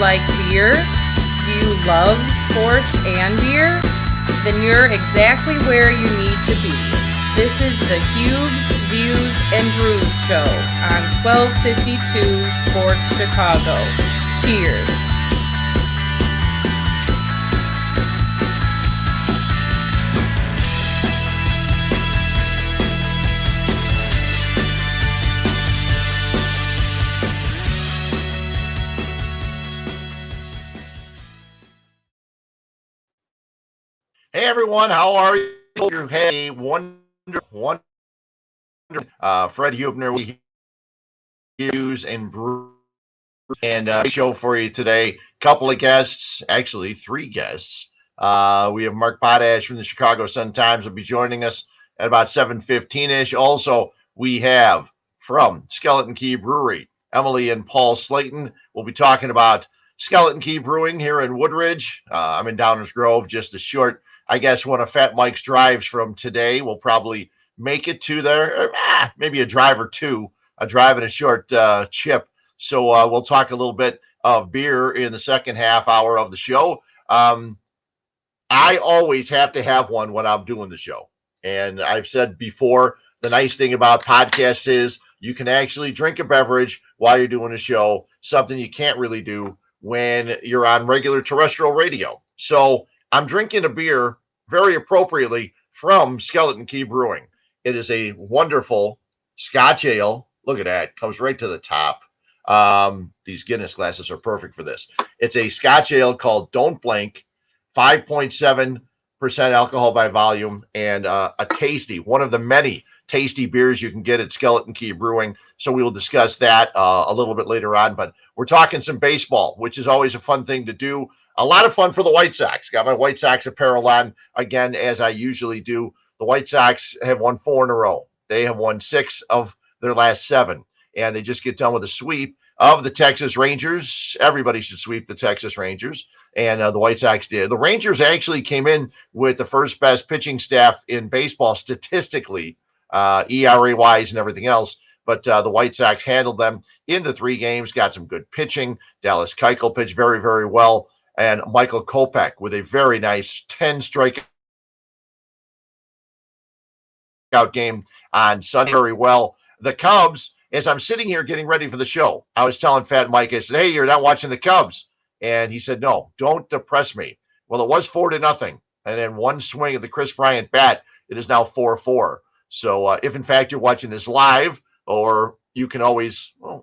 like beer? Do you love sports and beer? Then you're exactly where you need to be. This is the Huebs, Views, and Brews show on 1252 Sports Chicago. Cheers. Hey everyone, how are you? You had a wonderful Fred Huebner with Hughes and Brews and show for you today. Couple of guests, actually 3 guests. We have Mark Potash from the Chicago Sun-Times will be joining us at about 7:15ish. Also, we have from Skeleton Key Brewery, Emily and Paul Slayton. We'll be talking about Skeleton Key Brewing here in Woodridge. I'm in Downers Grove, just a short, I guess, one of Fat Mike's drives from today. We'll probably make it to there, maybe a drive or two, a drive and a short chip. So we'll talk a little bit of beer in the second half hour of the show. I always have to have one when I'm doing the show. And I've said before, the nice thing about podcasts is you can actually drink a beverage while you're doing a show, something you can't really do when you're on regular terrestrial radio. So I'm drinking a beer very appropriately from Skeleton Key Brewing. It is a wonderful Scotch ale. Look at that. Comes right to the top. These Guinness glasses are perfect for this. It's a Scotch ale called Don't Blink, 5.7% alcohol by volume, and a tasty, one of the many tasty beers you can get at Skeleton Key Brewing. So we will discuss that a little bit later on. But we're talking some baseball, which is always a fun thing to do. A lot of fun for the White Sox. Got my White Sox apparel on again, as I usually do. The White Sox have won 4 in a row. They have won 6 of their last 7, and they just get done with a sweep of the Texas Rangers. Everybody should sweep the Texas Rangers, and the White Sox did. The Rangers actually came in with the first best pitching staff in baseball statistically, ERA-wise and everything else, but the White Sox handled them in the 3 games, got some good pitching. Dallas Keuchel pitched very, very well, and Michael Kopech with a very nice 10 strikeout game on Sunday. Very well. The Cubs, as I'm sitting here getting ready for the show, I was telling Fat Mike, I said, hey, you're not watching the Cubs. And he said, no, don't depress me. Well, it was 4-0. And then one swing of the Chris Bryant bat, it is now 4-4. So if in fact you're watching this live, or you can always turn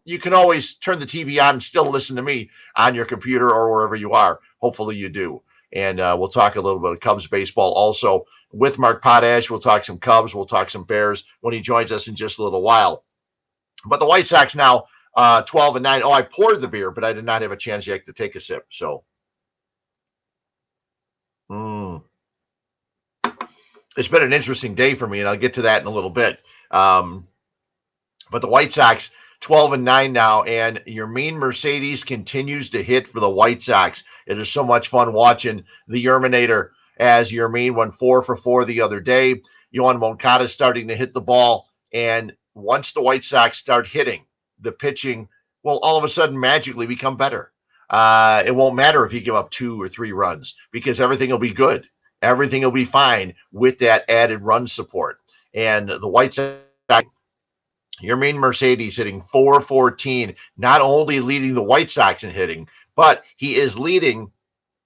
the TV on and still listen to me on your computer or wherever you are. Hopefully you do. And we'll talk a little bit of Cubs baseball also with Mark Potash. We'll talk some Cubs. We'll talk some Bears when he joins us in just a little while. But the White Sox now 12-9. Oh, I poured the beer, but I did not have a chance yet to take a sip. So it's been an interesting day for me, and I'll get to that in a little bit. But the White Sox 12-9 now, and Yermin Mercedes continues to hit for the White Sox. It is so much fun watching the Yerminator, as Yermin went 4 for 4 the other day. Yohan Moncada is starting to hit the ball, and once the White Sox start hitting, the pitching will all of a sudden magically become better. It won't matter if you give up 2 or 3 runs, because everything will be good. Everything will be fine with that added run support. And the White Sox, Yermin Mercedes hitting .414, not only leading the White Sox in hitting, but he is leading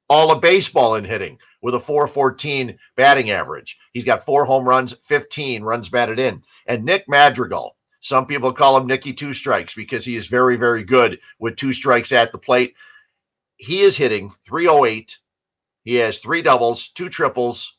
all of baseball in hitting with a .414 batting average. He's got 4 home runs, 15 runs batted in. And Nick Madrigal, some people call him Nicky Two Strikes because he is very, very good with 2 strikes at the plate. He is hitting .308. He has 3 doubles, 2 triples,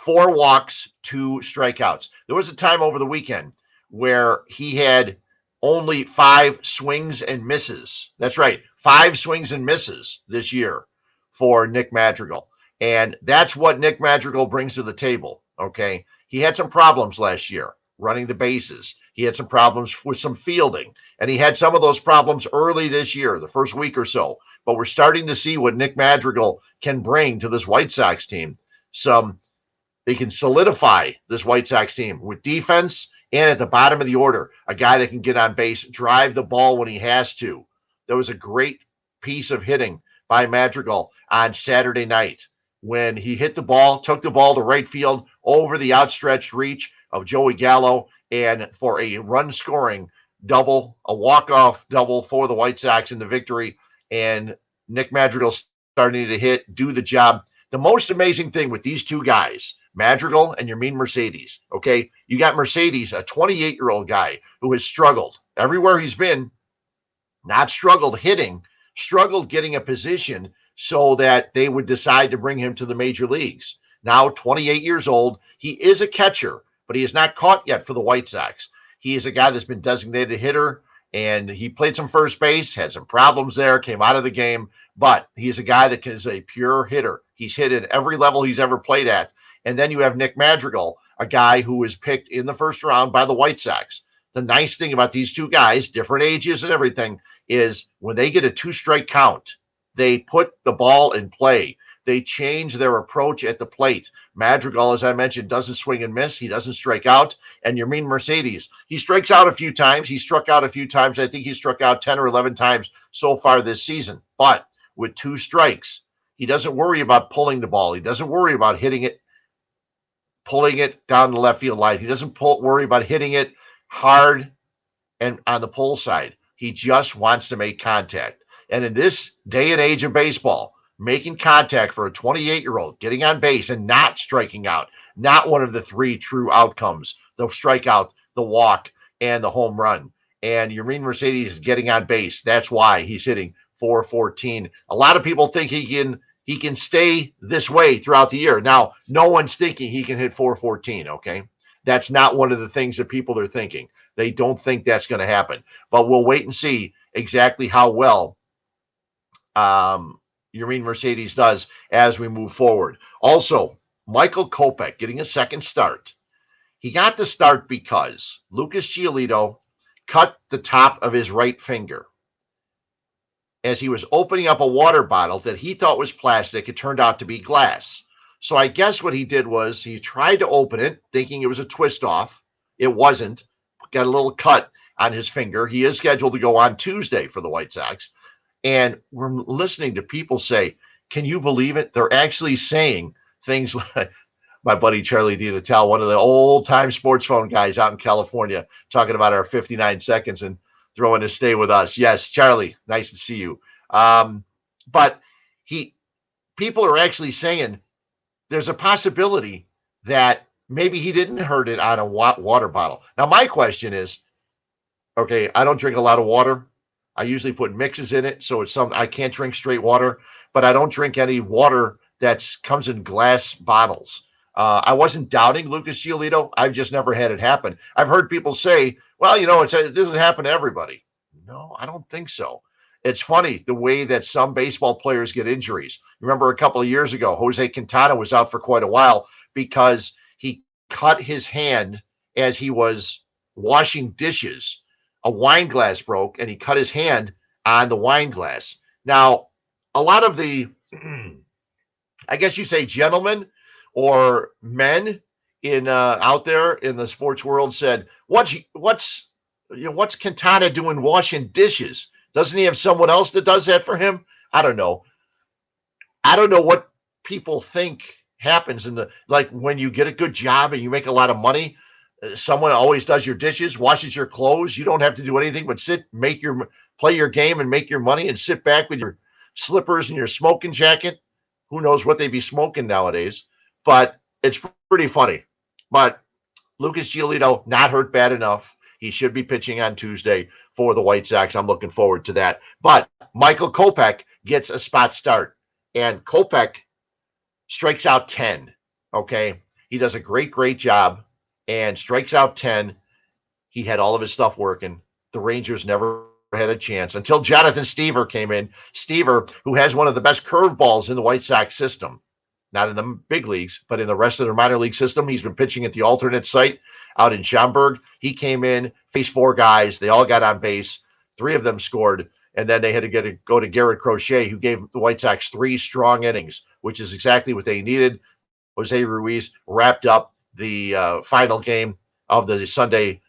4 walks, 2 strikeouts. There was a time over the weekend where he had only 5 swings and misses. That's right, 5 swings and misses this year for Nick Madrigal. And that's what Nick Madrigal brings to the table, okay? He had some problems last year running the bases. He had some problems with some fielding, and he had some of those problems early this year, the first week or so. But we're starting to see what Nick Madrigal can bring to this White Sox team. They can solidify this White Sox team with defense, and at the bottom of the order, a guy that can get on base, drive the ball when he has to. There was a great piece of hitting by Madrigal on Saturday night when he hit the ball, took the ball to right field over the outstretched reach of Joey Gallo, and for a run scoring double, a walk-off double for the White Sox in the victory. And Nick Madrigal starting to do the job. The most amazing thing with these two guys, Madrigal and Yermin Mercedes, okay? You got Mercedes, a 28-year-old guy who has struggled everywhere he's been, not struggled hitting, struggled getting a position so that they would decide to bring him to the major leagues. Now, 28 years old, he is a catcher, but he is not caught yet for the White Sox. He is a guy that's been designated hitter, and he played some first base, had some problems there, came out of the game, but he's a guy that is a pure hitter. He's hit at every level he's ever played at. And then you have Nick Madrigal, a guy who was picked in the first round by the White Sox. The nice thing about these two guys, different ages and everything, is when they get a 2-strike count, they put the ball in play. They change their approach at the plate. Madrigal, as I mentioned, doesn't swing and miss. He doesn't strike out. And Yermin Mercedes, he strikes out a few times. He struck out a few times. I think he struck out 10 or 11 times so far this season. But with 2 strikes, he doesn't worry about pulling the ball. He doesn't worry about hitting it, pulling it down the left field line. He doesn't worry about hitting it hard and on the pull side. He just wants to make contact. And in this day and age of baseball, making contact for a 28-year-old, getting on base and not striking out, not one of the 3 true outcomes, the strikeout, the walk, and the home run. And Yermin Mercedes is getting on base. That's why he's hitting .414. A lot of people think he can stay this way throughout the year. Now, no one's thinking he can hit .414, okay? That's not one of the things that people are thinking. They don't think that's going to happen. But we'll wait and see exactly how well Yermin Mercedes does as we move forward. Also, Michael Kopech getting a second start. He got the start because Lucas Giolito cut the top of his right finger as he was opening up a water bottle that he thought was plastic. It turned out to be glass. So I guess what he did was he tried to open it thinking it was a twist off. It wasn't. Got a little cut on his finger. He is scheduled to go on Tuesday for the White Sox. And we're listening to people say, can you believe it? They're actually saying things like my buddy Charlie DiNatale, one of the old-time sports phone guys out in California, talking about our 59 seconds and throwing a stay with us. Yes, Charlie, nice to see you. But people are actually saying there's a possibility that maybe he didn't hurt it on a water bottle. Now, my question is, okay, I don't drink a lot of water. I usually put mixes in it, so I can't drink straight water, but I don't drink any water that comes in glass bottles. I wasn't doubting Lucas Giolito. I've just never had it happen. I've heard people say, well, this doesn't happen to everybody. No, I don't think so. It's funny the way that some baseball players get injuries. Remember a couple of years ago, Jose Quintana was out for quite a while because he cut his hand as he was washing dishes. A wine glass broke and he cut his hand on the wine glass. Now, a lot of the, I guess you say gentlemen or men in out there in the sports world said, what's Quintana doing washing dishes? Doesn't he have someone else that does that for him? I don't know. I don't know what people think happens like when you get a good job and you make a lot of money. Someone always does your dishes, washes your clothes. You don't have to do anything but play your game and make your money and sit back with your slippers and your smoking jacket. Who knows what they'd be smoking nowadays, but it's pretty funny. But Lucas Giolito not hurt bad enough. He should be pitching on Tuesday for the White Sox. I'm looking forward to that. But Michael Kopech gets a spot start, and Kopech strikes out 10, okay? He does a great job and strikes out 10. He had all of his stuff working. The Rangers never had a chance until Jonathan Stever came in. Stever, who has one of the best curveballs in the White Sox system, not in the big leagues, but in the rest of their minor league system. He's been pitching at the alternate site out in Schaumburg. He came in, faced 4 guys. They all got on base. 3 of them scored. And then they had to go to Garrett Crochet, who gave the White Sox 3 strong innings, which is exactly what they needed. Jose Ruiz wrapped up the final game of the Sunday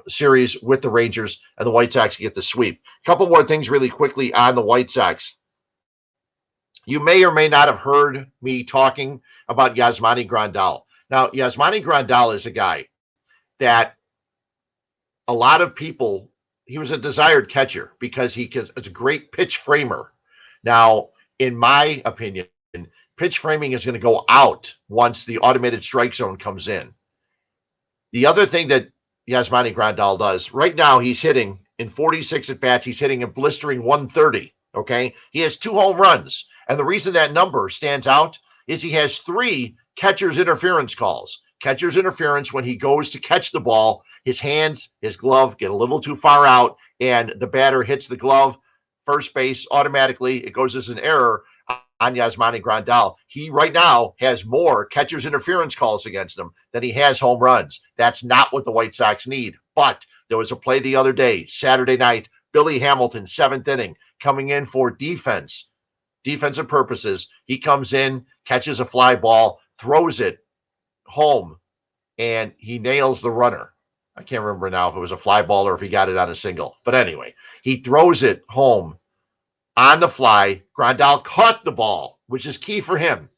series with the Rangers, and the White Sox get the sweep. A couple more things really quickly on the White Sox. You may or may not have heard me talking about Yasmani Grandal. Now, Yasmani Grandal is a guy that a lot of people, he was a desired catcher because is a great pitch framer. Now, in my opinion, pitch framing is going to go out once the automated strike zone comes in. The other thing that Yasmani Grandal does, right now he's hitting in 46 at-bats, he's hitting a blistering 130, okay? He has 2 home runs, and the reason that number stands out is he has 3 catcher's interference calls. Catcher's interference when he goes to catch the ball, his hands, his glove get a little too far out, and the batter hits the glove, first base, automatically, it goes as an error on Yasmani Grandal. He right now has more catcher's interference calls against him than he has home runs. That's not what the White Sox need. But there was a play the other day, Saturday night, Billy Hamilton, 7th inning, coming in for defensive purposes. He comes in, catches a fly ball, throws it home, and he nails the runner. I can't remember now if it was a fly ball or if he got it on a single. But anyway, he throws it home on the fly. Grandal caught the ball, which is key for him.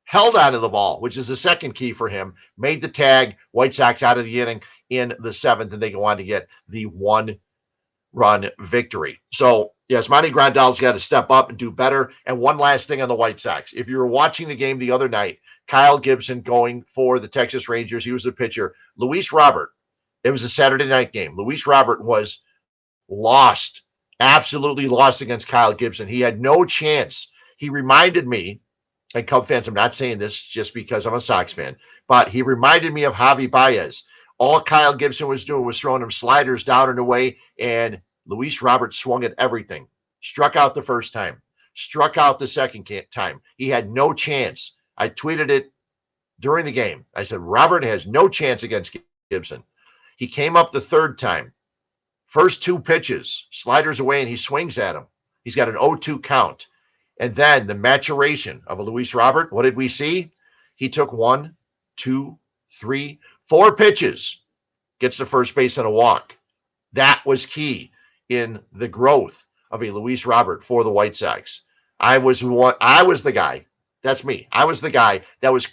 Held onto the ball, which is the second key for him. Made the tag. White Sox out of the inning in the 7th, and they go on to get the 1-run victory. So, Yasmani Grandal's got to step up and do better. And one last thing on the White Sox. If you were watching the game the other night, Kyle Gibson going for the Texas Rangers. He was the pitcher. Luis Robert, it was a Saturday night game. Luis Robert was lost, absolutely lost against Kyle Gibson. He had no chance. He reminded me, and Cub fans, I'm not saying this just because I'm a Sox fan, but he reminded me of Javi Baez. All Kyle Gibson was doing was throwing him sliders down and away, and Luis Robert swung at everything. Struck out the first time. Struck out the second time. He had no chance. I tweeted it during the game. I said, Robert has no chance against Gibson. He came up the third time. First 2 pitches, sliders away, and he swings at him. He's got an 0-2 count. And then the maturation of a Luis Robert, what did we see? He took 1, 2, 3, 4 pitches, gets to first base on a walk. That was key in the growth of a Luis Robert for the White Sox. I was the guy. That's me. I was the guy that was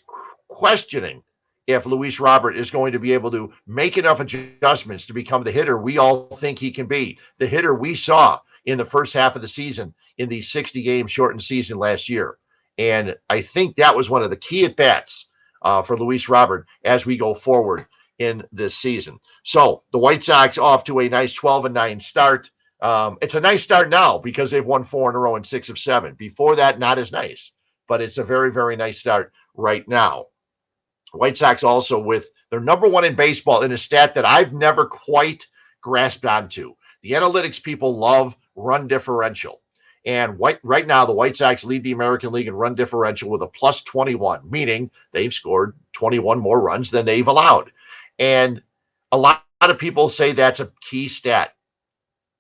questioning if Luis Robert is going to be able to make enough adjustments to become the hitter we all think he can be, the hitter we saw in the first half of the season in the 60-game shortened season last year. And I think that was one of the key at-bats for Luis Robert as we go forward in this season. So the White Sox off to a nice 12-9 start. It's a nice start now because they've won 4 in a row and 6 of 7. Before that, not as nice, but it's a very, very nice start right now. White Sox also with their number 1 in baseball in a stat that I've never quite grasped onto. The analytics people love run differential. And right now, the White Sox lead the American League in run differential with a plus 21, meaning they've scored 21 more runs than they've allowed. And a lot of people say that's a key stat.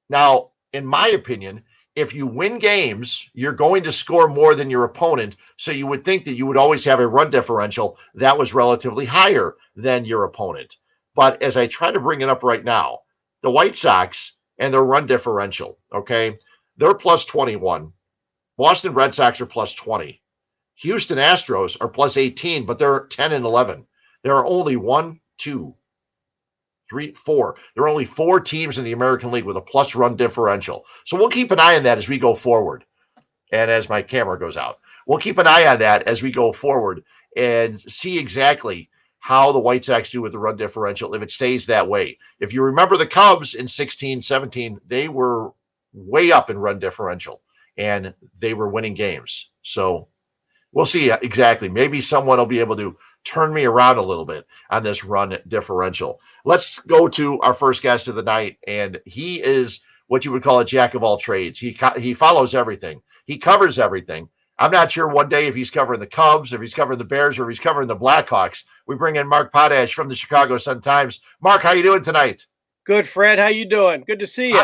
Now, in my opinion, if you win games, you're going to score more than your opponent. So you would think that you would always have a run differential that was relatively higher than your opponent. But as I try to bring it up right now, the White Sox and their run differential, okay, they're plus 21. Boston Red Sox are plus 20. Houston Astros are plus 18, but they're 10 and 11. There are only 1, 2, 3, 4. There are only 4 teams in the American League with a plus run differential. So we'll keep an eye on that as we go forward. And as my camera goes out, we'll keep an eye on that as we go forward and see exactly how the White Sox do with the run differential if it stays that way. If you remember the Cubs in 16-17, they were way up in run differential and they were winning games. So we'll see exactly. Maybe someone will be able to turn me around a little bit on this run differential. Let's go to our first guest of the night, and he is what you would call a jack of all trades. He follows everything. He covers everything. I'm not sure one day if he's covering the Cubs, if he's covering the Bears, or if he's covering the Blackhawks. We bring in Mark Potash from the Chicago Sun-Times. Mark, how you doing tonight? Good, Fred. How you doing? Good to see you.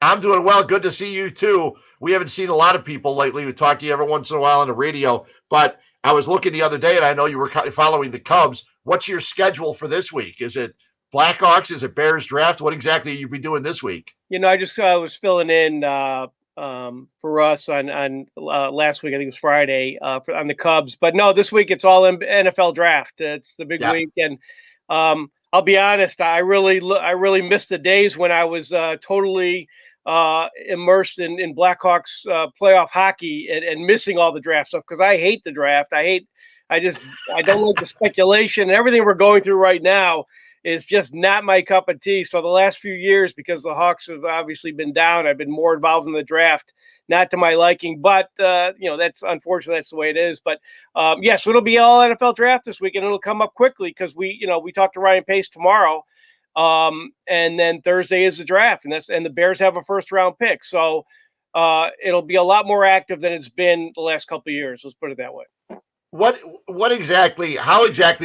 I'm doing well. Good to see you, too. We haven't seen a lot of people lately. We talk to you every once in a while on the radio, but I was looking the other day, and I know you were following the Cubs. What's your schedule for this week? Is it Blackhawks? Is it Bears draft? What exactly you be doing this week? I just was filling in for us on last week. I think it was Friday on the Cubs. But no, this week it's all NFL draft. It's the big week, and I'll be honest. I really missed the days when I was totally immersed in Blackhawks playoff hockey and missing all the draft stuff because I hate the draft. I don't like the speculation, and everything we're going through right now is just not my cup of tea. So the last few years, because the Hawks have obviously been down, I've been more involved in the draft, not to my liking, but that's unfortunate. That's the way it is. But so it'll be all NFL draft this week, and it'll come up quickly because we talked to Ryan Pace tomorrow, and then Thursday is the draft, and the Bears have a first round pick. So it'll be a lot more active than it's been the last couple of years. Let's put it that way. How exactly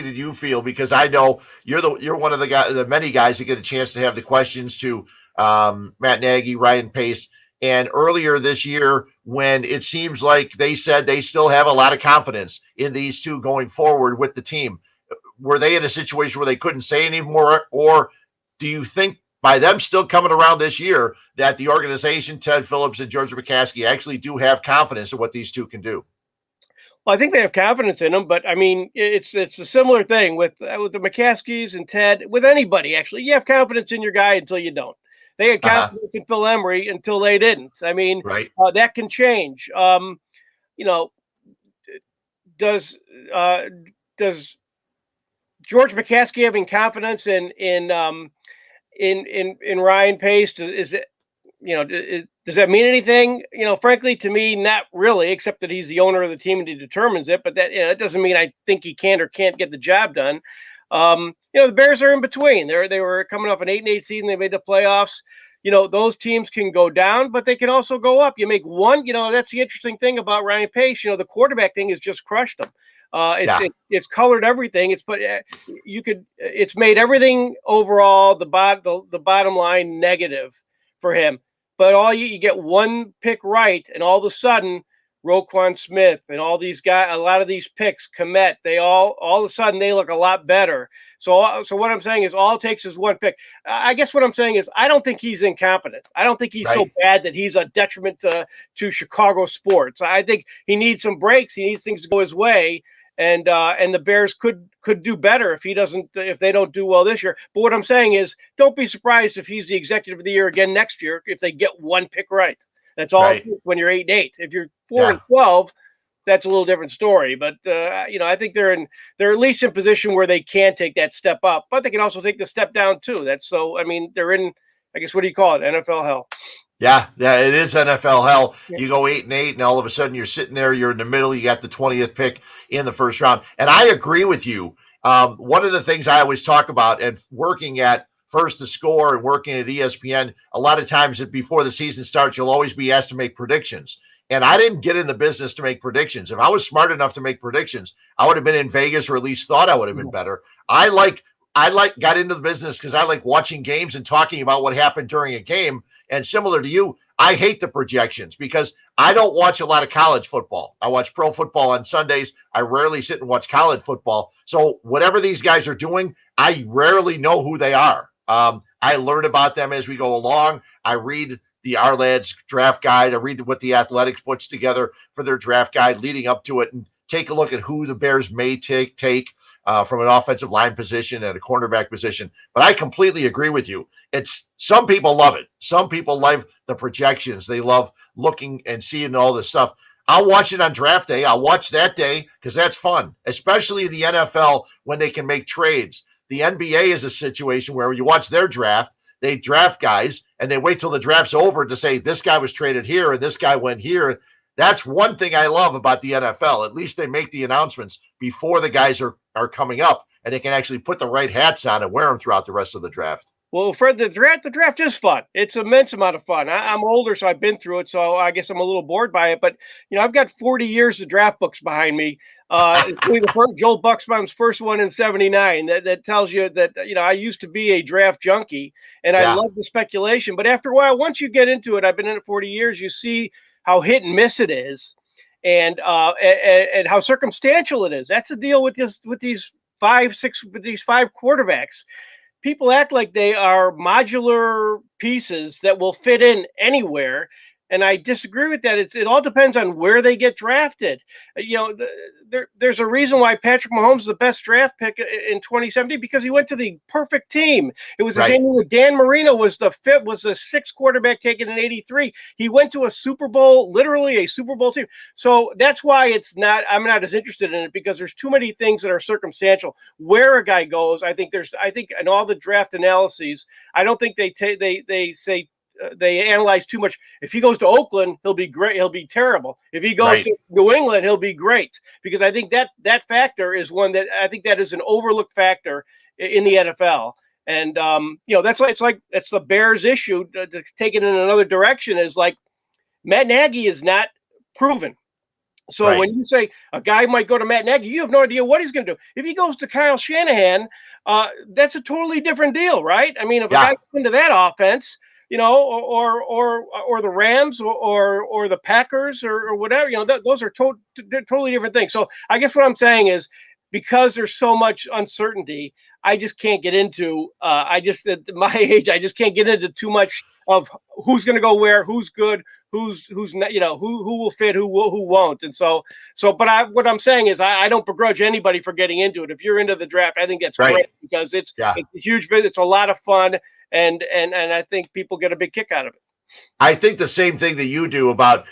did you feel? Because I know you're one of the many guys that get a chance to have the questions to Matt Nagy, Ryan Pace, and earlier this year when it seems like they said they still have a lot of confidence in these two going forward with the team. Were they in a situation where they couldn't say any more, or do you think by them still coming around this year that the organization, Ted Phillips and George McCaskey, actually do have confidence in what these two can do? Well, I think they have confidence in him, but I mean, it's a similar thing with the McCaskies and Ted, with anybody, actually. You have confidence in your guy until you don't. They had confidence in Phil Emery until they didn't. I mean, right. That can change. Does George McCaskey having confidence in Ryan Pace? Does that mean anything? Frankly, to me, not really, except that he's the owner of the team and he determines it. But that it doesn't mean I think he can or can't get the job done. The Bears are in between. They were coming off an 8-8 season. They made the playoffs. Those teams can go down, but they can also go up. You make one. That's the interesting thing about Ryan Pace. The quarterback thing has just crushed him. It's colored everything. It's made everything overall the bottom line negative for him. But you get one pick right, and all of a sudden, Roquan Smith and all these guys, a lot of these picks, Komet, they all of a sudden they look a lot better. So what I'm saying is all it takes is one pick. I guess what I'm saying is I don't think he's incompetent. I don't think he's so bad that he's a detriment to Chicago sports. I think he needs some breaks. He needs things to go his way. And the Bears could do better if they don't do well this year. But what I'm saying is, don't be surprised if he's the executive of the year again next year if they get one pick right. That's all when you're 8-8. If you're 4-12, that's a little different story. But I think they're at least in position where they can take that step up, but they can also take the step down too. They're in, I guess, what do you call it? NFL hell. Yeah, it is NFL hell. You go 8-8, and all of a sudden you're sitting there. You're in the middle. You got the 20th pick in the first round, and I agree with you. One of the things I always talk about, and working at First to Score and working at ESPN, a lot of times before the season starts, you'll always be asked to make predictions. And I didn't get in the business to make predictions. If I was smart enough to make predictions, I would have been in Vegas, or at least thought I would have been better. I got into the business because I like watching games and talking about what happened during a game. And similar to you, I hate the projections because I don't watch a lot of college football. I watch pro football on Sundays. I rarely sit and watch college football. So whatever these guys are doing, I rarely know who they are. I learn about them as we go along. I read the Our Lads draft guide. I read what the Athletics puts together for their draft guide leading up to it, and take a look at who the Bears may take from an offensive line position and a cornerback position. But I completely agree with you. Some people love it. Some people love the projections. They love looking and seeing all this stuff. I'll watch it on draft day. I'll watch that day because that's fun, especially in the NFL when they can make trades. The NBA is a situation where you watch their draft, they draft guys, and they wait till the draft's over to say this guy was traded here and this guy went here. That's one thing I love about the NFL. At least they make the announcements before the guys are coming up, and they can actually put the right hats on and wear them throughout the rest of the draft. Well, Fred, the draft is fun. It's an immense amount of fun. I'm older, so I've been through it, so I guess I'm a little bored by it. But, I've got 40 years of draft books behind me, including Joel Buxbaum's first one in 79. That tells you that, I used to be a draft junkie, and I love the speculation. But after a while, once you get into it, I've been in it 40 years, you see how hit and miss it is, and how circumstantial it is. That's the deal with these five quarterbacks. people act like they are modular pieces that will fit in anywhere. And I disagree with that. It all depends on where they get drafted. There's a reason why Patrick Mahomes is the best draft pick in 2017 because he went to the perfect team. It was the same thing with Dan Marino was the sixth quarterback taken in '83. He went to a Super Bowl, literally a Super Bowl team. So that's why I'm not as interested in it because there's too many things that are circumstantial. Where a guy goes, I think in all the draft analyses, I don't think they say. They analyze too much. If he goes to Oakland, he'll be great. He'll be terrible. If he goes to New England, he'll be great. Because I think that factor is one that I think that is an overlooked factor in the NFL. And that's the Bears' issue. To take it in another direction is like Matt Nagy is not proven. So when you say a guy might go to Matt Nagy, you have no idea what he's going to do. If he goes to Kyle Shanahan, that's a totally different deal, right? I mean, if a guy goes into that offense, or the Rams or the Packers or whatever, those are totally different things. So I guess what I'm saying is because there's so much uncertainty, I just can't get into. At my age, I just can't get into too much of who's going to go where, who's good, who's not, who will fit, who won't. And but what I'm saying is I don't begrudge anybody for getting into it. If you're into the draft, I think that's great because it's a huge bit. It's a lot of fun. And I think people get a big kick out of it. I think the same thing that you do about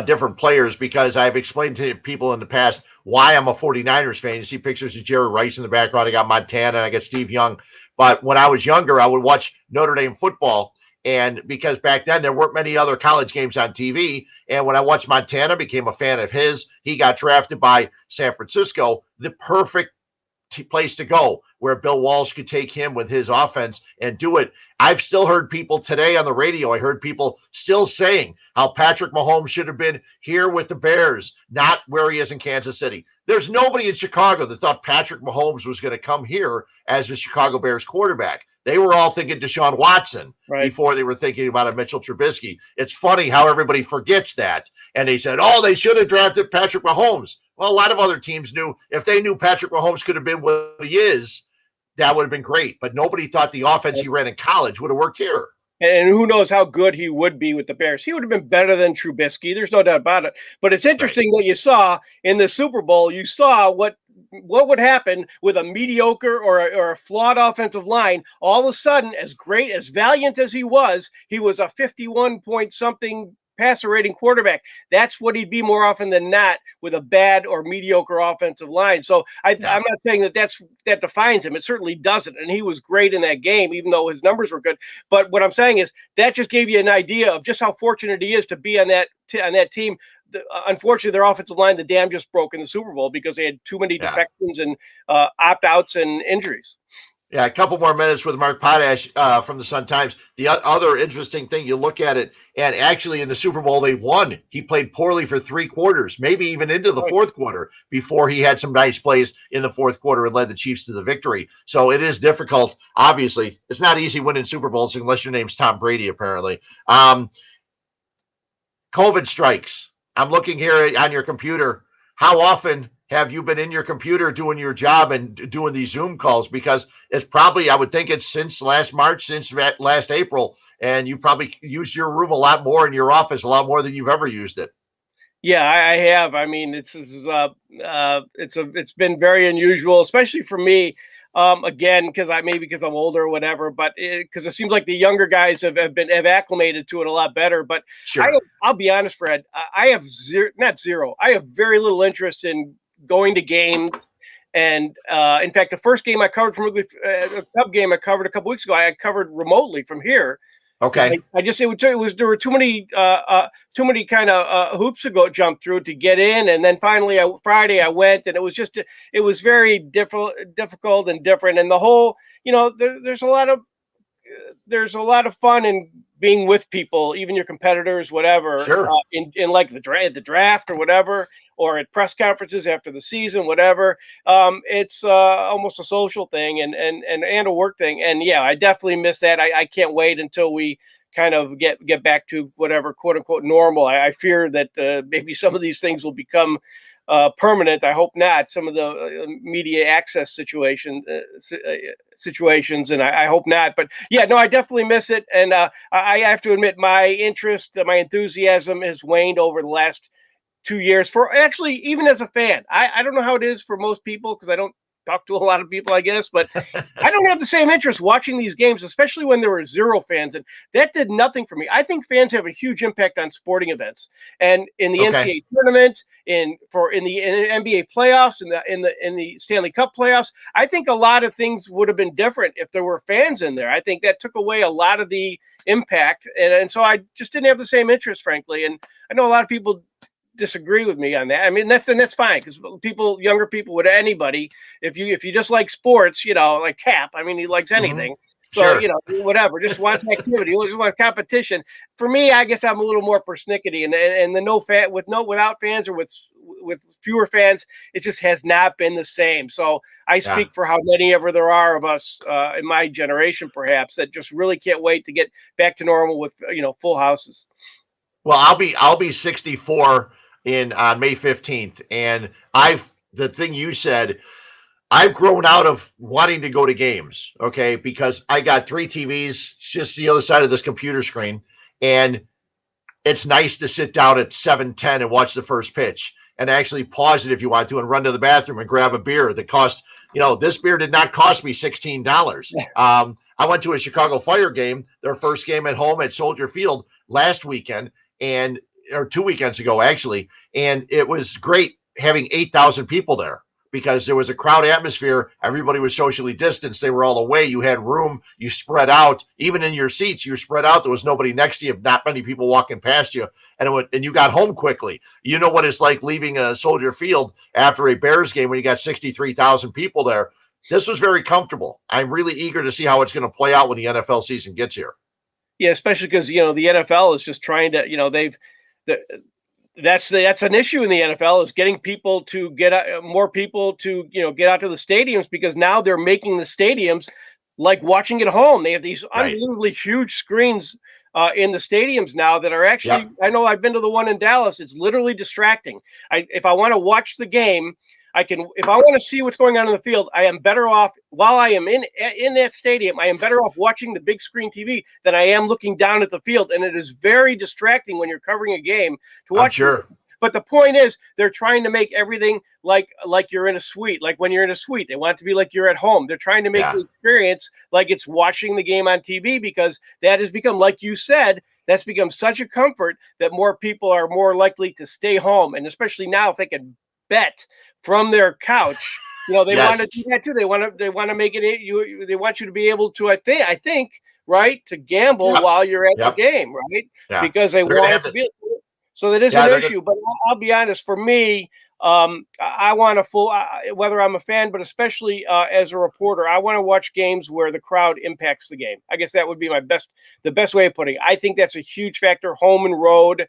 different players because I've explained to people in the past why I'm a 49ers fan. You see pictures of Jerry Rice in the background. I got Montana. I got Steve Young. But when I was younger, I would watch Notre Dame football. And because back then there weren't many other college games on TV. And when I watched Montana, became a fan of his. He got drafted by San Francisco, the perfect place to go where Bill Walsh could take him with his offense and do it. I've still heard people today on the radio. I heard people still saying how Patrick Mahomes should have been here with the Bears, not where he is in Kansas City. There's nobody in Chicago that thought Patrick Mahomes was going to come here as the Chicago Bears quarterback. They were all thinking Deshaun Watson before they were thinking about a Mitchell Trubisky. It's funny how everybody forgets that. And they said, they should have drafted Patrick Mahomes. Well, a lot of other teams knew if they knew Patrick Mahomes could have been what he is, that would have been great. But nobody thought the offense he ran in college would have worked here. And who knows how good he would be with the Bears. He would have been better than Trubisky. There's no doubt about it. But it's interesting that you saw in the Super Bowl, you saw what would happen with a mediocre or a flawed offensive line. All of a sudden, as great, as valiant as he was a 51 point something passer rating quarterback. That's what he'd be more often than not with a bad or mediocre offensive line. So I'm not saying that defines him. It certainly doesn't. And he was great in that game, even though his numbers were good. But what I'm saying is that just gave you an idea of just how fortunate he is to be on that team. Unfortunately, their offensive line, the dam just broke in the Super Bowl because they had too many defections and opt-outs and injuries. Yeah, a couple more minutes with Mark Potash from the Sun-Times. The other interesting thing, you look at it, and actually in the Super Bowl, they won. He played poorly for 3 quarters, maybe even into the fourth quarter, before he had some nice plays in the fourth quarter and led the Chiefs to the victory. So it is difficult. Obviously, it's not easy winning Super Bowls unless your name's Tom Brady, apparently. COVID strikes. I'm looking here on your computer. How often have you been in your computer doing your job and doing these Zoom calls? Because it's probably, I would think it's since last March, since last April, and you probably use your room a lot more in your office, a lot more than you've ever used it. Yeah, I have. I mean, it's been very unusual, especially for me. Again, because I'm older or whatever, but because it seems like the younger guys have acclimated to it a lot better. But sure. I'll be honest, Fred, I have I have very little interest in going to games. And in fact, the first game I covered from a Cub game I covered a couple weeks ago, I covered remotely from here. Okay. There were too many kind of hoops to jump through to get in, and then finally Friday I went, and it was very difficult and different, and the whole there's a lot of fun in being with people, even your competitors, whatever. Sure. In like the draft or whatever, or at press conferences after the season, whatever. It's almost a social thing and a work thing. And yeah, I definitely miss that. I can't wait until we kind of get back to whatever quote unquote normal. I fear that maybe some of these things will become permanent. I hope not. Some of the media access situations, and I hope not. But yeah, no, I definitely miss it. And I have to admit, my interest, my enthusiasm has waned over the last 2 years. For actually, even as a fan, I don't know how it is for most people because I don't talk to a lot of people, I guess, but I don't have the same interest watching these games, especially when there were 0 fans, and that did nothing for me. I think fans have a huge impact on sporting events, and in the NCAA tournament, in the NBA playoffs, in the Stanley Cup playoffs. I think a lot of things would have been different if there were fans in there. I think that took away a lot of the impact, and so I just didn't have the same interest, frankly. And I know a lot of people disagree with me on that. I mean, that's fine because younger people, with anybody, if you just like sports, like Cap, I mean, he likes anything. So, whatever, just wants activity, just wants competition. For me, I guess I'm a little more persnickety, and the without fans or with fewer fans, it just has not been the same. So I speak for how many ever there are of us in my generation, perhaps, that just really can't wait to get back to normal with, full houses. Well, I'll be 64 on May 15th. And the thing you said, I've grown out of wanting to go to games, okay? Because I got 3 TVs just the other side of this computer screen. And it's nice to sit down at 7:10 and watch the first pitch and actually pause it if you want to and run to the bathroom and grab a beer that cost, this beer did not cost me $16. I went to a Chicago Fire game, their first game at home at Soldier Field last weekend, or 2 weekends ago, actually. And it was great having 8,000 people there because there was a crowd atmosphere. Everybody was socially distanced. They were all away. You had room. You spread out. Even in your seats, you spread out. There was nobody next to you, not many people walking past you. And you got home quickly. You know what it's like leaving a Soldier Field after a Bears game when you got 63,000 people there. This was very comfortable. I'm really eager to see how it's going to play out when the NFL season gets here. Yeah, especially because, the NFL is just trying to, that's an issue in the NFL is getting people to more people to, get out to the stadiums because now they're making the stadiums like watching at home. They have these unbelievably huge screens in the stadiums now that are actually, I know I've been to the one in Dallas. It's literally distracting. If I want to watch the game, if I want to see what's going on in the field, I am better off while I am in that stadium. I am better off watching the big screen TV than I am looking down at the field. And it is very distracting when you're covering a game to watch. I'm sure. But the point is, they're trying to make everything like you're in a suite. Like when you're in a suite, they want it to be like you're at home. They're trying to make the experience like it's watching the game on TV because that has become, like you said, that's become such a comfort that more people are more likely to stay home. And especially now, if they can bet from their couch, they want to do that too. They want to make it. They want you to be able to. I think, right, to gamble while you're at the game, right? Yeah. Because they want it to be. So that is an issue. But I'll be honest. For me, I want a full. Whether I'm a fan, but especially as a reporter, I want to watch games where the crowd impacts the game. I guess that would be the best way of putting it. I think that's a huge factor. Home and road.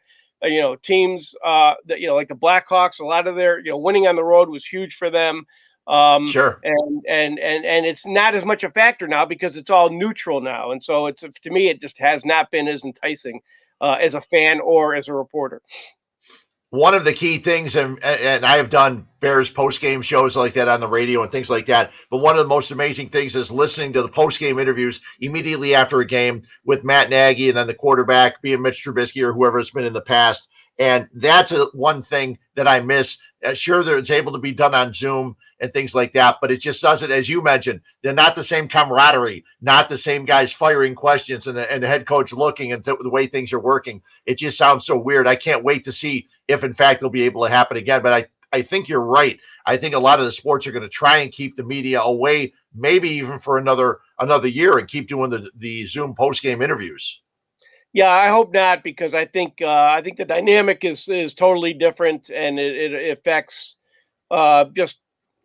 Teams that like the Blackhawks, a lot of their winning on the road was huge for them. Sure. And it's not as much a factor now because it's all neutral now, and so to me it just has not been as enticing as a fan or as a reporter. One of the key things, and I have done Bears post-game shows like that on the radio and things like that, but one of the most amazing things is listening to the post-game interviews immediately after a game with Matt Nagy and then the quarterback being Mitch Trubisky or whoever it's been in the past. And that's one thing that I miss. Sure, that it's able to be done on Zoom and things like that, but it just doesn't, as you mentioned, they're not the same camaraderie, not the same guys firing questions and the head coach looking at the way things are working. It just sounds so weird. I can't wait to see if, in fact, it'll be able to happen again. But I think you're right. I think a lot of the sports are going to try and keep the media away, maybe even for another year, and keep doing the Zoom post-game interviews. Yeah, I hope not, because I think the dynamic is totally different, and it affects just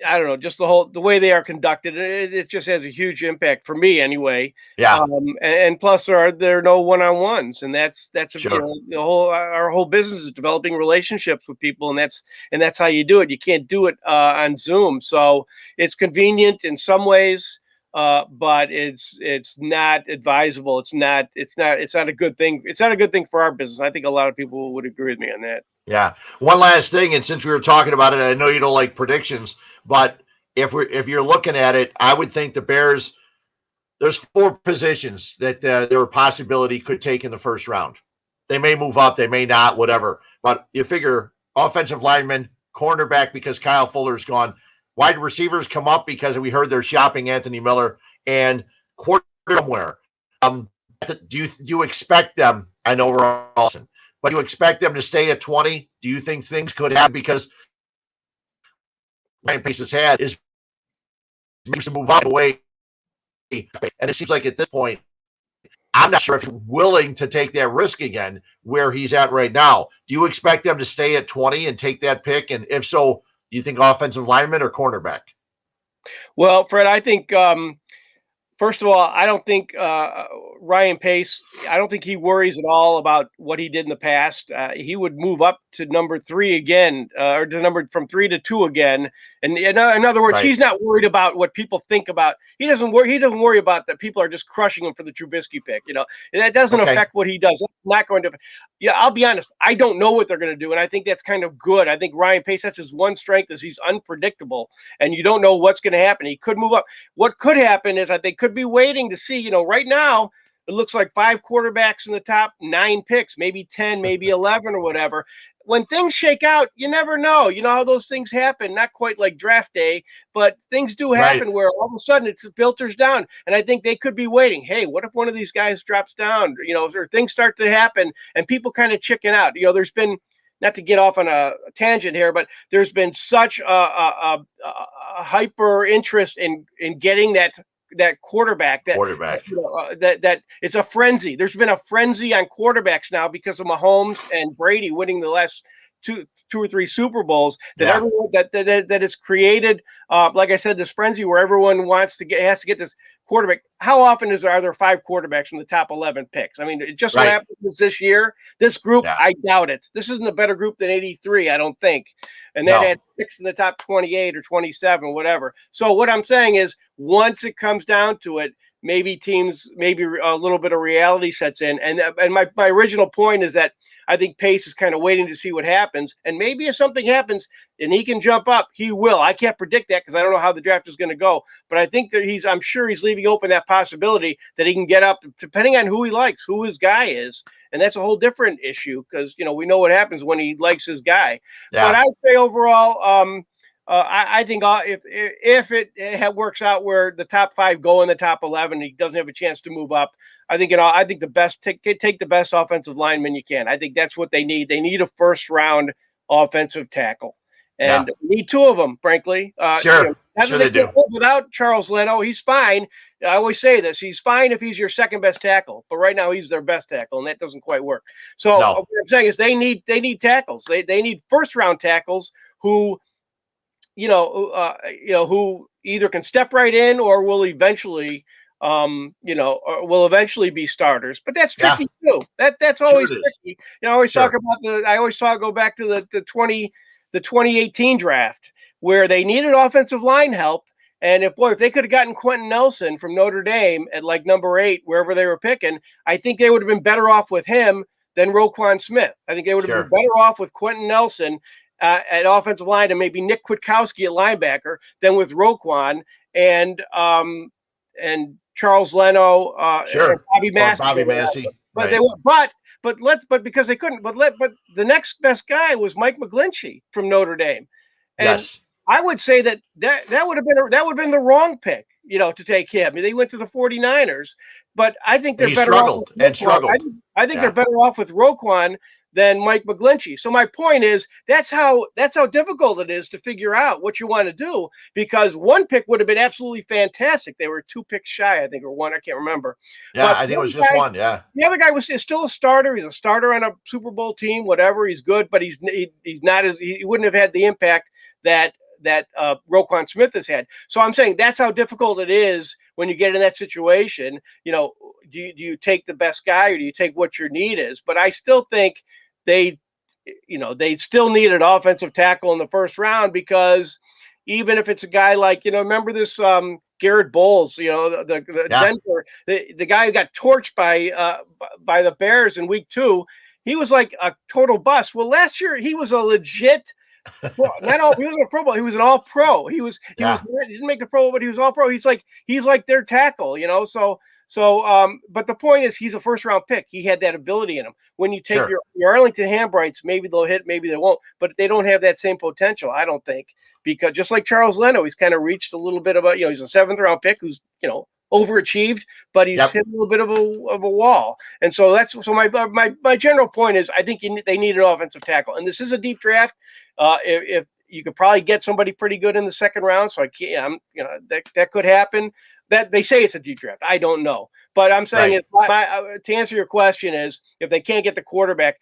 the way they are conducted. It just has a huge impact for me anyway. Yeah. And plus there are no one-on-ones, and that's sure. Our whole business is developing relationships with people, and that's how you do it. You can't do it on Zoom. So it's convenient in some ways. but it's not advisable. It's not a good thing. It's not a good thing for our business. I think a lot of people would agree with me on that. Yeah. One last thing, and since we were talking about it, I know you don't like predictions, but if you're looking at it, I would think the Bears. There's 4 positions that there a possibility could take in the first round. They may move up, they may not, whatever. But you figure offensive lineman, cornerback because Kyle Fuller's gone, wide receivers come up because we heard they're shopping Anthony Miller, and quarter somewhere. Do you expect them? I know we're awesome, but do you expect them to stay at 20? Do you think things could happen because Ryan Pace has had is to move up away? And it seems like at this point, I'm not sure if he's willing to take that risk again where he's at right now. Do you expect them to stay at 20 and take that pick? And if so, do you think offensive lineman or cornerback? Well, Fred, I think first of all, I don't think Ryan Pace, I don't think he worries at all about what he did in the past. He would move up to number 3 again, or to number from 3 to 2 again. And in other words, He's not worried about what people think about. He doesn't worry about that people are just crushing him for the Trubisky pick. That doesn't affect what he does. It's not going to. Yeah, I'll be honest. I don't know what they're going to do, and I think that's kind of good. I think Ryan Pace, that's his one strength, is he's unpredictable, and you don't know what's going to happen. He could move up. What could happen is that they could be waiting to see. Right now it looks like 5 quarterbacks in the top 9 picks, maybe 10, maybe 11 or whatever. When things shake out, you never know. You know how those things happen, not quite like draft day, but things do happen where all of a sudden it filters down. And I think they could be waiting. Hey, what if one of these guys drops down? Or things start to happen and people kind of chicken out. There's been, not to get off on a tangent here, but there's been such a hyper interest in getting that quarterback that it's a frenzy. There's been a frenzy on quarterbacks now because of Mahomes and Brady winning the last two or three Super Bowls, that everyone that has created, like I said, this frenzy where everyone has to get this quarterback. How often are there 5 quarterbacks in the top 11 picks? I mean, it just so happens this year. This group, I doubt it. This isn't a better group than 83, I don't think. And then had 6 in the top 28 or 27, whatever. So what I'm saying is, once it comes down to it, maybe a little bit of reality sets in. And my original point is that I think Pace is kind of waiting to see what happens. And maybe if something happens and he can jump up, he will. I can't predict that because I don't know how the draft is going to go. But I think that I'm sure he's leaving open that possibility that he can get up, depending on who he likes, who his guy is. And that's a whole different issue because, we know what happens when he likes his guy. Yeah. But I'd say overall, I think if it works out where the top 5 go in the top 11, he doesn't have a chance to move up. I think the best take the best offensive lineman you can. I think that's what they need. They need a first round offensive tackle, and we need 2 of them. Frankly, sure they do. Without Charles Leno, he's fine. I always say this: he's fine if he's your second best tackle, but right now he's their best tackle, and that doesn't quite work. So what I'm saying is they need tackles. They need first round tackles who who either can step right in or will eventually be starters. But that's tricky too. That's always tricky. I always talk about go back to the 2018 draft where they needed offensive line help. And if they could have gotten Quentin Nelson from Notre Dame at like number 8, wherever they were picking, I think they would have been better off with him than Roquan Smith. I think they would have been better off with Quentin Nelson at offensive line and maybe Nick Kwiatkowski at linebacker than with Roquan and Charles Leno and Bobby Massey. But because they couldn't. But the next best guy was Mike McGlinchey from Notre Dame. And I would say that would have been the wrong pick, to take him. I mean, they went to the 49ers, but I think they're better off. I think they're better off with Roquan than Mike McGlinchey. So my point is that's how difficult it is to figure out what you want to do, because one pick would have been absolutely fantastic. They were 2 picks shy, I think, or 1. I can't remember. Yeah, but I think it was just 1. Yeah. The other guy is still a starter. He's a starter on a Super Bowl team, whatever. He's good, but he's not he wouldn't have had the impact that Roquan Smith has had. So I'm saying that's how difficult it is when you get in that situation. Do you take the best guy or do you take what your need is? But I still think they still need an offensive tackle in the first round because, even if it's a guy like, remember this Garrett Bowles, the Denver, the guy who got torched by the Bears in week 2. He was like a total bust. Well, last year he was a legit. Well, he was a Pro Bowl. He was an All Pro. He didn't make the Pro Bowl, but he was All Pro. He's like their tackle, but the point is, he's a first round pick. He had that ability in him. When you take your Arlington Hambrights, maybe they'll hit, maybe they won't, but they don't have that same potential, I don't think, because just like Charles Leno, he's kind of reached a little bit of he's a 7th round pick who's overachieved, but he's hit a little bit of a wall. And so my general point is, I think they need an offensive tackle, and this is a deep draft. If you could probably get somebody pretty good in the 2nd round, so that could happen. That they say it's a deep draft. I don't know, but I'm saying to answer your question is, if they can't get the quarterback,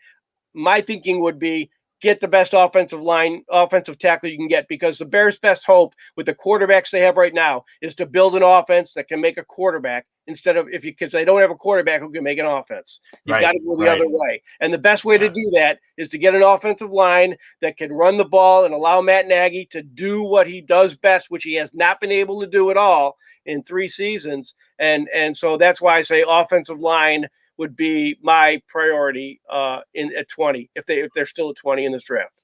my thinking would be get the best offensive tackle you can get, because the Bears' best hope with the quarterbacks they have right now is to build an offense that can make a quarterback because they don't have a quarterback who can make an offense. You got to go the other way. And the best way to do that is to get an offensive line that can run the ball and allow Matt Nagy to do what he does best, which he has not been able to do at all in 3 seasons. And so that's why I say offensive line would be my priority at 20 if they're still at 20 in this draft.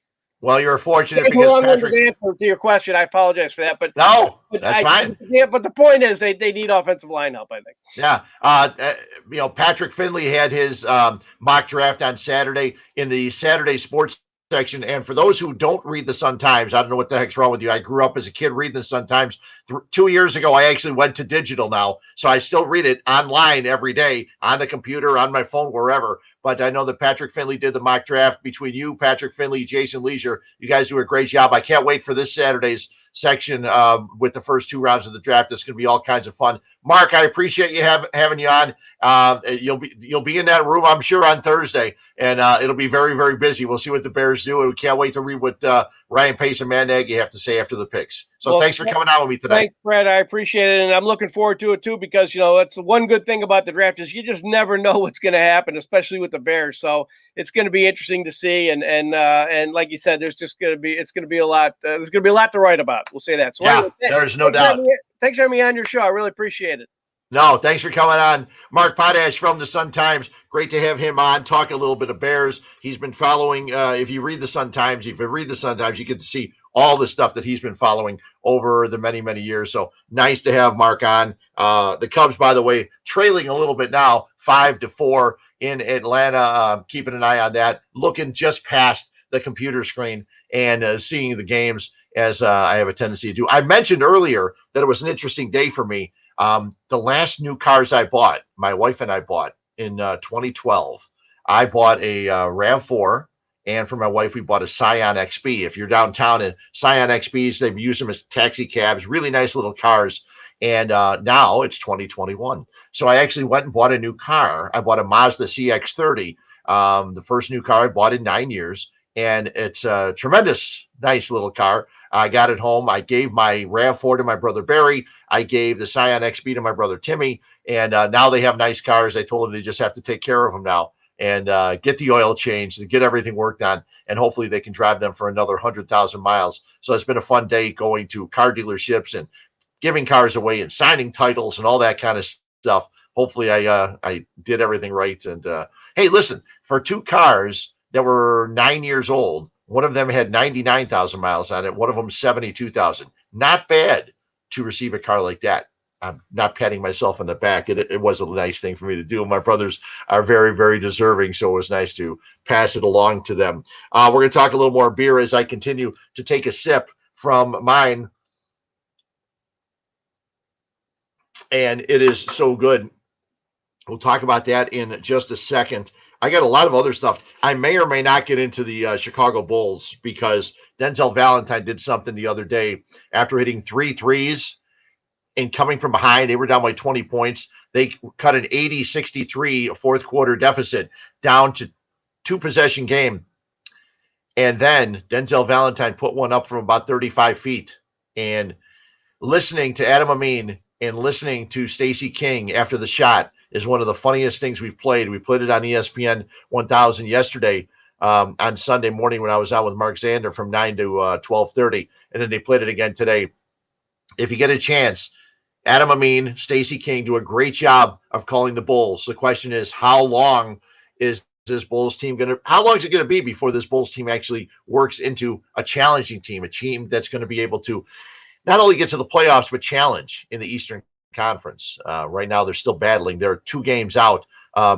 Well, you're fortunate because Patrick. Answer to your question, I apologize for that, but that's fine. Yeah, but the point is they need offensive line help, I think. Yeah, Patrick Finley had his mock draft on Saturday in the Saturday Sports section. And for those who don't read the Sun-Times, I don't know what the heck's wrong with you. I grew up as a kid reading the Sun-Times. 2 years ago, I actually went to digital now. So I still read it online every day on the computer, on my phone, wherever. But I know that Patrick Finley did the mock draft. Between you, Patrick Finley, Jason Leisure, you guys do a great job. I can't wait for this Saturday's section with the first 2 rounds of the draft. It's going to be all kinds of fun. Mark, I appreciate you having you on. You'll be in that room, I'm sure, on Thursday, and it'll be very, very busy. We'll see what the Bears do, and we can't wait to read what Ryan Pace and Matt Nagy have to say after the picks. So thanks for coming on with me today. Thanks, Fred. I appreciate it, and I'm looking forward to it too, because that's the one good thing about the draft is you just never know what's going to happen, especially with the Bears. So it's going to be interesting to see, and like you said, it's going to be a lot. There's going to be a lot to write about. We'll say that. So anyway, there's no doubt. Thanks for having me on your show. I really appreciate it. No, thanks for coming on. Mark Potash from the Sun-Times. Great to have him on, talk a little bit of Bears. He's been following, if you read the Sun-Times, you get to see all the stuff that he's been following over the many, many years. So nice to have Mark on. The Cubs, by the way, trailing a little bit now, 5-4 in Atlanta. Keeping an eye on that, looking just past the computer screen and seeing the games as I have a tendency to do. I mentioned earlier that it was an interesting day for me. The last new cars I bought, my wife and I bought in 2012, I bought a RAV4, and for my wife, we bought a Scion XB. If you're downtown, and Scion XBs, they've used them as taxi cabs, really nice little cars. And now it's 2021. So I actually went and bought a new car. I bought a Mazda CX-30, the first new car I bought in 9 years. And it's a tremendous, nice little car. I got it home. I gave my RAV4 to my brother Barry. I gave the Scion XB to my brother Timmy. And now they have nice cars. I told them they just have to take care of them now and get the oil changed and get everything worked on. And hopefully they can drive them for another 100,000 miles. So it's been a fun day going to car dealerships and giving cars away and signing titles and all that kind of stuff. Hopefully I did everything right. And hey, listen, for 2 cars that were 9 years old, one of them had 99,000 miles on it. One of them 72,000. Not bad to receive a car like that. I'm not patting myself on the back. It was a nice thing for me to do. My brothers are very, very deserving, so it was nice to pass it along to them. We're going to talk a little more beer as I continue to take a sip from mine. And it is so good. We'll talk about that in just a second. I got a lot of other stuff. I may or may not get into the Chicago Bulls because Denzel Valentine did something the other day after hitting 3 threes and coming from behind. They were down by 20 points. They cut an 80-63 fourth quarter deficit down to 2-possession game. And then Denzel Valentine put one up from about 35 feet. And listening to Adam Amin and listening to Stacey King after the shot is one of the funniest things we've played. We played it on ESPN 1000 yesterday. on Sunday morning when I was out with Mark Zander from 9 to 12:30, and then they played it again today. If you get a chance, Adam Amin, Stacey King do a great job of calling the Bulls. The question is, how long is this Bulls team how long is it going to be before this Bulls team actually works into a challenging team, a team that's going to be able to not only get to the playoffs, but challenge in the Eastern Conference? Right now, they're still battling. They're 2 games out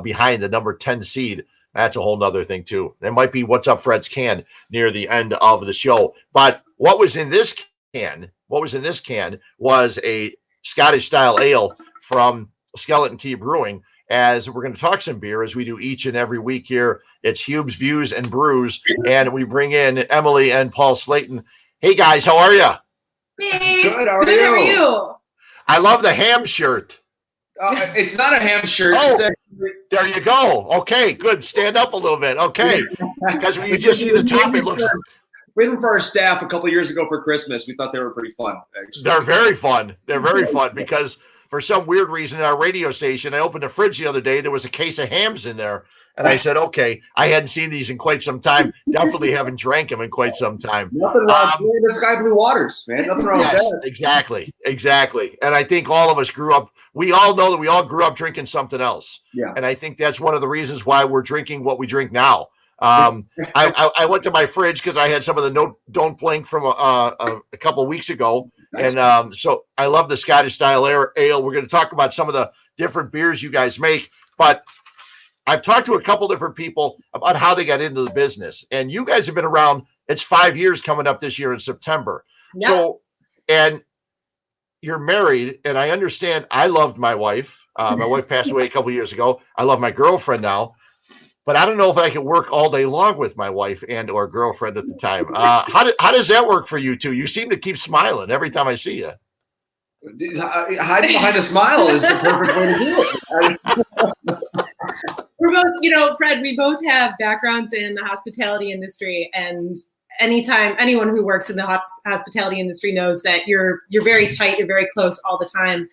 behind the number 10 seed. That's a whole nother thing, too. That might be what's up Fred's can near the end of the show. But what was in this can was a Scottish-style ale from Skeleton Key Brewing, as we're going to talk some beer as we do each and every week here. It's Huebs, Views, and Brews, and we bring in Emily and Paul Slayton. Hey, guys, how are you? Hey. Good, how are you? I love the ham shirt. It's not a ham shirt. Oh, it's actually... there you go. Okay, good. Stand up a little bit. Okay, because when you just see the top, it looks... We had them for our staff a couple of years ago for Christmas. We thought they were pretty fun, actually. They're very fun. They're very fun because for some weird reason, at our radio station, I opened the fridge the other day. There was a case of hams in there. And I said, okay, I hadn't seen these in quite some time. Definitely haven't drank them in quite some time. Nothing wrong with the sky blue waters, man. Nothing wrong with that. Exactly. And I think all of us grew up. We all know that we all grew up drinking something else. Yeah. And I think that's one of the reasons why we're drinking what we drink now. I went to my fridge because I had some of the Don't Blink from a couple of weeks ago. Nice. And so I love the Scottish style ale. We're going to talk about some of the different beers you guys make. But I've talked to a couple different people about how they got into the business. And you guys have been around. It's 5 years coming up this year in September. Yeah. So, and you're married. And I understand I loved my wife. My wife passed away a couple of years ago. I love my girlfriend now. But I don't know if I can work all day long with my wife and or girlfriend at the time. How does that work for you two? You seem to keep smiling every time I see you. Hiding behind a smile is the perfect way to do it. We're both, Fred, we both have backgrounds in the hospitality industry, and anytime anyone who works in the hospitality industry knows that you're very tight, you're very close all the time.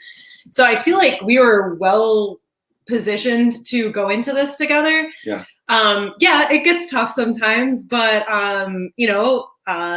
So I feel like we were well positioned to go into this together. Yeah. It gets tough sometimes, but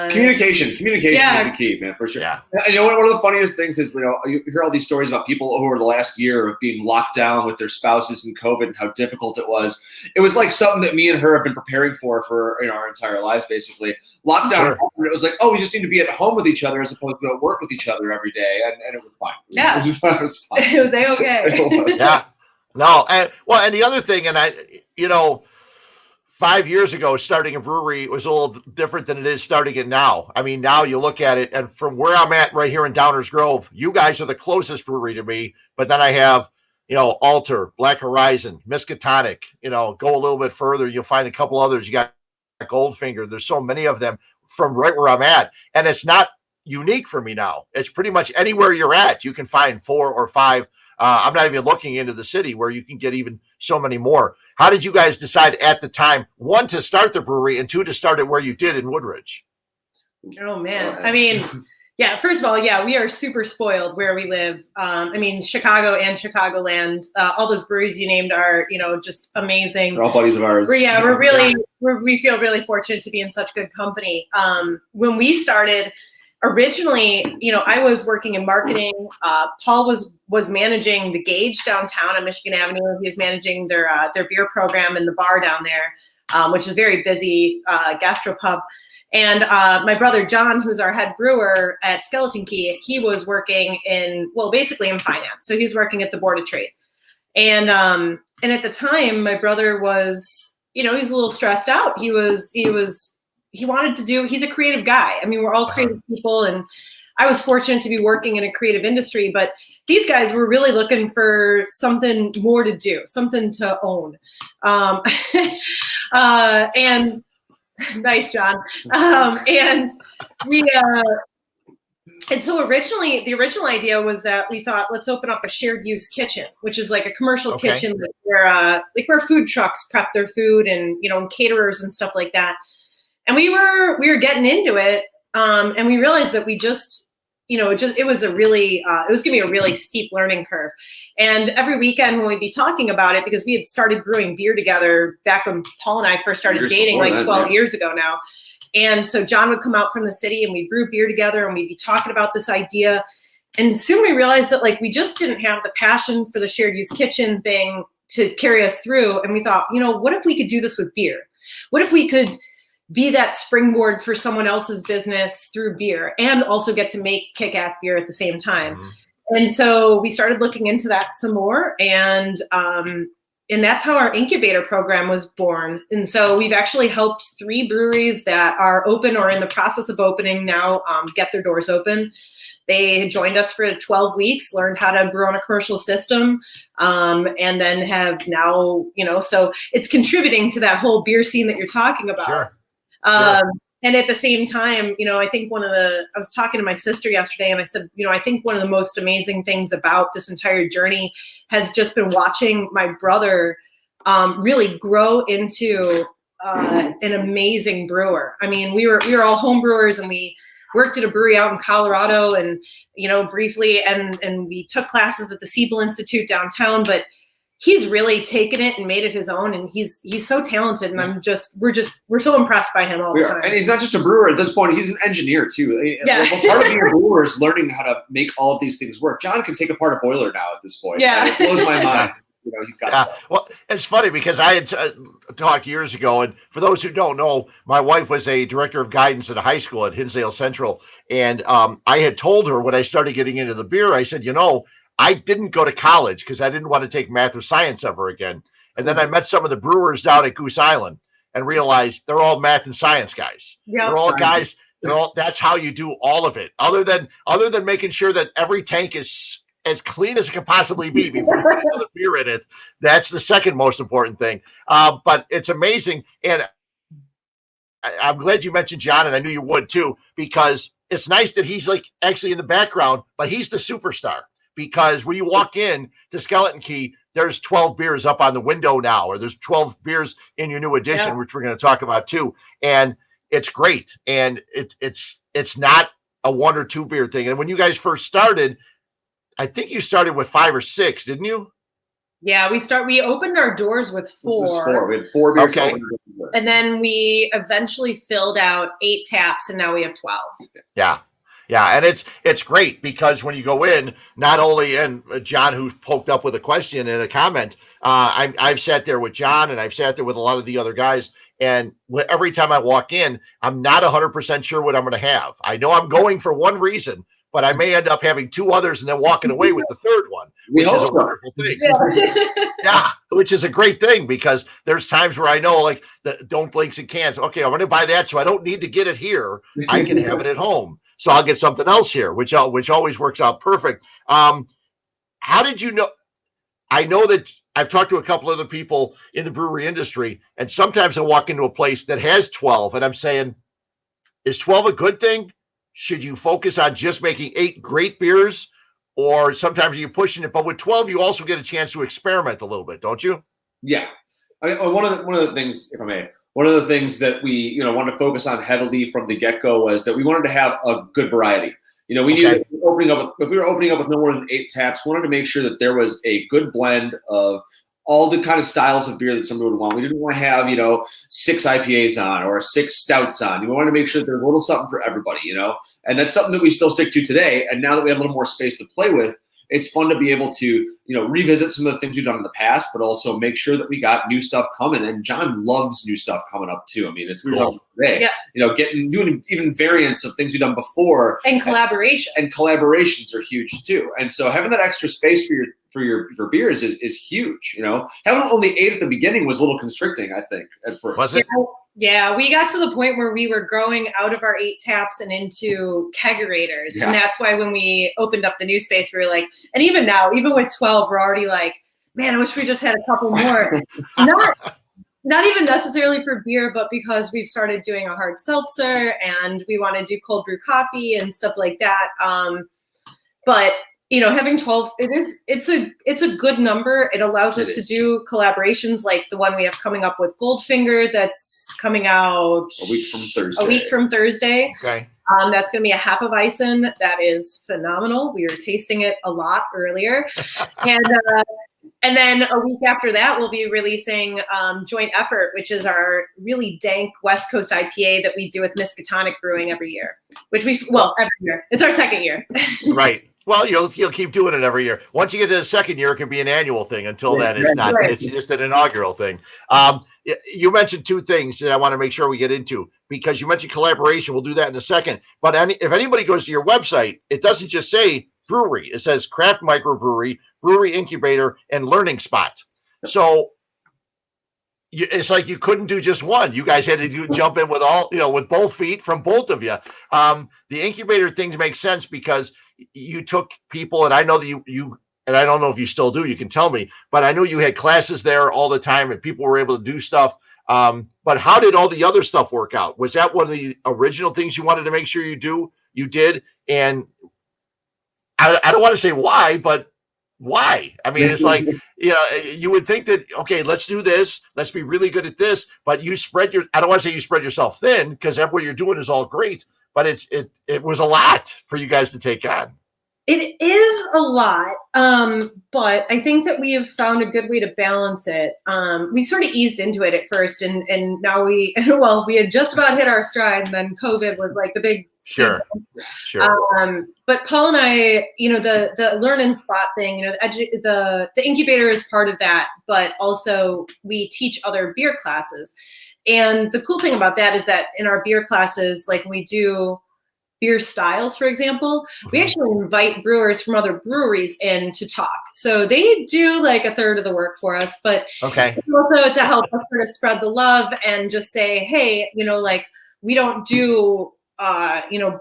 communication is the key, man, for sure. Yeah. And one of the funniest things is, you hear all these stories about people over the last year of being locked down with their spouses in COVID and how difficult it was. It was like something that me and her have been preparing for our entire lives, basically. Lockdown, sure. It was like, we just need to be at home with each other as opposed to work with each other every day, and it was fine. Yeah. It was fine. It was A-okay. Yeah. No, and the other thing, and 5 years ago, starting a brewery was a little different than it is starting it now. I mean, now you look at it, and from where I'm at right here in Downers Grove, you guys are the closest brewery to me. But then I have, Alter, Black Horizon, Miskatonic. Go a little bit further, you'll find a couple others. You got Goldfinger. There's so many of them from right where I'm at, and it's not unique for me now. It's pretty much anywhere you're at, you can find 4 or 5. I'm not even looking into the city where you can get even so many more. How did you guys decide at the time, 1, to start the brewery, and 2, to start it where you did in Woodridge? Oh, man. I mean, first of all, we are super spoiled where we live. Chicago and Chicagoland, all those breweries you named are, just amazing. They're all buddies of ours. We feel really fortunate to be in such good company. When we started, originally, I was working in marketing. Paul was managing the Gauge downtown on Michigan Avenue. He was managing their beer program in the bar down there, which is a very busy gastropub. And my brother John, who's our head brewer at Skeleton Key, he was working basically in finance. So he was working at the Board of Trade. And at the time, my brother was, he's a little stressed out. He wanted to do, he's a creative guy. I mean, we're all creative people, and I was fortunate to be working in a creative industry, but these guys were really looking for something more to do, something to own. And nice, John. And so originally, the original idea was that we thought, let's open up a shared use kitchen, which is like a commercial kitchen where food trucks prep their food and, caterers and stuff like that. And we were getting into it, and we realized that we just, it was a really, it was gonna be a really steep learning curve. And every weekend when we'd be talking about it, because we had started brewing beer together back when Paul and I first started dating, like 12 years ago now. And so John would come out from the city and we'd brew beer together and we'd be talking about this idea. And soon we realized that like we just didn't have the passion for the shared use kitchen thing to carry us through. And we thought, what if we could do this with beer? What if we could be that springboard for someone else's business through beer and also get to make kick-ass beer at the same time? Mm-hmm. And so we started looking into that some more. And that's how our incubator program was born. And so we've actually helped 3 breweries that are open or in the process of opening now get their doors open. They joined us for 12 weeks, learned how to brew on a commercial system, and then have now, so it's contributing to that whole beer scene that you're talking about. Sure. And at the same time, I think I was talking to my sister yesterday and I said, I think one of the most amazing things about this entire journey has just been watching my brother really grow into an amazing brewer. I mean, we were all home brewers and we worked at a brewery out in Colorado and, briefly, and we took classes at the Siebel Institute downtown, but he's really taken it and made it his own. And he's so talented. And we're so impressed by him all the time. And he's not just a brewer at this point, he's an engineer too. Yeah. Well, part of being a brewer is learning how to make all of these things work. John can take apart a boiler now at this point. Yeah. And it blows my mind. He's got Well, it's funny because I had talked years ago, and for those who don't know, my wife was a director of guidance at a high school at Hinsdale Central, and I had told her when I started getting into the beer, I said, I didn't go to college because I didn't want to take math or science ever again. And then I met some of the brewers down at Goose Island and realized they're all math and science guys. Yep. They're all guys. That's how you do all of it. Other than making sure that every tank is as clean as it can possibly be before you put another beer in it. That's the second most important thing. But it's amazing. And I'm glad you mentioned John, and I knew you would too, because it's nice that he's like actually in the background, but he's the superstar. Because when you walk in to Skeleton Key, there's 12 beers up on the window now, or there's 12 beers in your new edition, which we're going to talk about too. And it's great. And it's not a 1 or 2 beer thing. And when you guys first started, I think you started with 5 or 6, didn't you? Yeah, we opened our doors with 4. We had 4 beers. Okay. And then we eventually filled out 8 taps, and now we have 12. Yeah. Yeah, and it's great because when you go in, not only, and John, who poked up with a question and a comment, I've sat there with John and I've sat there with a lot of the other guys, and every time I walk in, I'm not 100% sure what I'm going to have. I know I'm going for one reason, but I may end up having 2 others and then walking away with the third one, which is a wonderful thing. Yeah, which is a great thing because there's times where I know, like, the don't blinks and cans. Okay, I'm going to buy that, so I don't need to get it here. I can have it at home. So I'll get something else here, which always works out perfect. How did you know? I know that I've talked to a couple other people in the brewery industry, and sometimes I walk into a place that has 12, and I'm saying, is 12 a good thing? Should you focus on just making 8 great beers, or sometimes you're pushing it? But with 12, you also get a chance to experiment a little bit, don't you? Yeah. One of the things, if I may, one of the things that we, wanted to focus on heavily from the get-go was that we wanted to have a good variety. We knew that if we were opening up with no more than 8 taps, we wanted to make sure that there was a good blend of all the kind of styles of beer that somebody would want. We didn't want to have, 6 IPAs on or 6 stouts on. We wanted to make sure that there's a little something for everybody, and that's something that we still stick to today. And now that we have a little more space to play with, it's fun to be able to, revisit some of the things we've done in the past, but also make sure that we got new stuff coming. And John loves new stuff coming up too. I mean, it's cool. Today, doing even variants of things we've done before, and collaborations. And collaborations are huge too. And so having that extra space for your beers is huge. Having only 8 at the beginning was a little constricting, I think, at first. Was it? Yeah, we got to the point where we were growing out of our 8 taps and into kegerators. Yeah. And that's why when we opened up the new space, we were like, and even now, even with 12, we're already like, man, I wish we just had a couple more. Not even necessarily for beer, but because we've started doing a hard seltzer and we want to do cold brew coffee and stuff like that. But having 12, it's a good number. It allows us to do collaborations like the one we have coming up with Goldfinger that's coming out a week from Thursday. Okay. That's going to be a half of Weizen. That is phenomenal. We were tasting it a lot earlier. And then a week after that, we'll be releasing Joint Effort, which is our really dank West Coast IPA that we do with Miskatonic Brewing every year, every year. It's our second year. Right. Well, you'll keep doing it every year. Once you get to the second year, it can be an annual thing. Until then, it's not. Right. It's just an inaugural thing. You mentioned two things that I want to make sure we get into, because you mentioned collaboration. We'll do that in a second. But if anybody goes to your website, it doesn't just say brewery. It says craft microbrewery, brewery incubator, and learning spot. So it's like you couldn't do just one. You guys had to jump in with with both feet from both of you. The incubator things make sense because you took people, and I know that you and I don't know if you still do, you can tell me, but I know you had classes there all the time and people were able to do stuff. But how did all the other stuff work out? Was that one of the original things you wanted to make sure you did? And I don't want to say why, but why? I mean, it's like, you would think that, okay, let's do this. Let's be really good at this. But I don't want to say you spread yourself thin, because what you're doing is all great, but it was a lot for you guys to take on. It is a lot, but I think that we have found a good way to balance it. We sort of eased into it at first, and now we had just about hit our stride, and then COVID was like the big Sure. But Paul and I, the learn and spot thing, the incubator is part of that, but also we teach other beer classes. And the cool thing about that is that in our beer classes, like when we do beer styles, for example, we actually invite brewers from other breweries in to talk. So they do like a third of the work for us, but okay, also to help us sort of spread the love and just say, hey, we don't do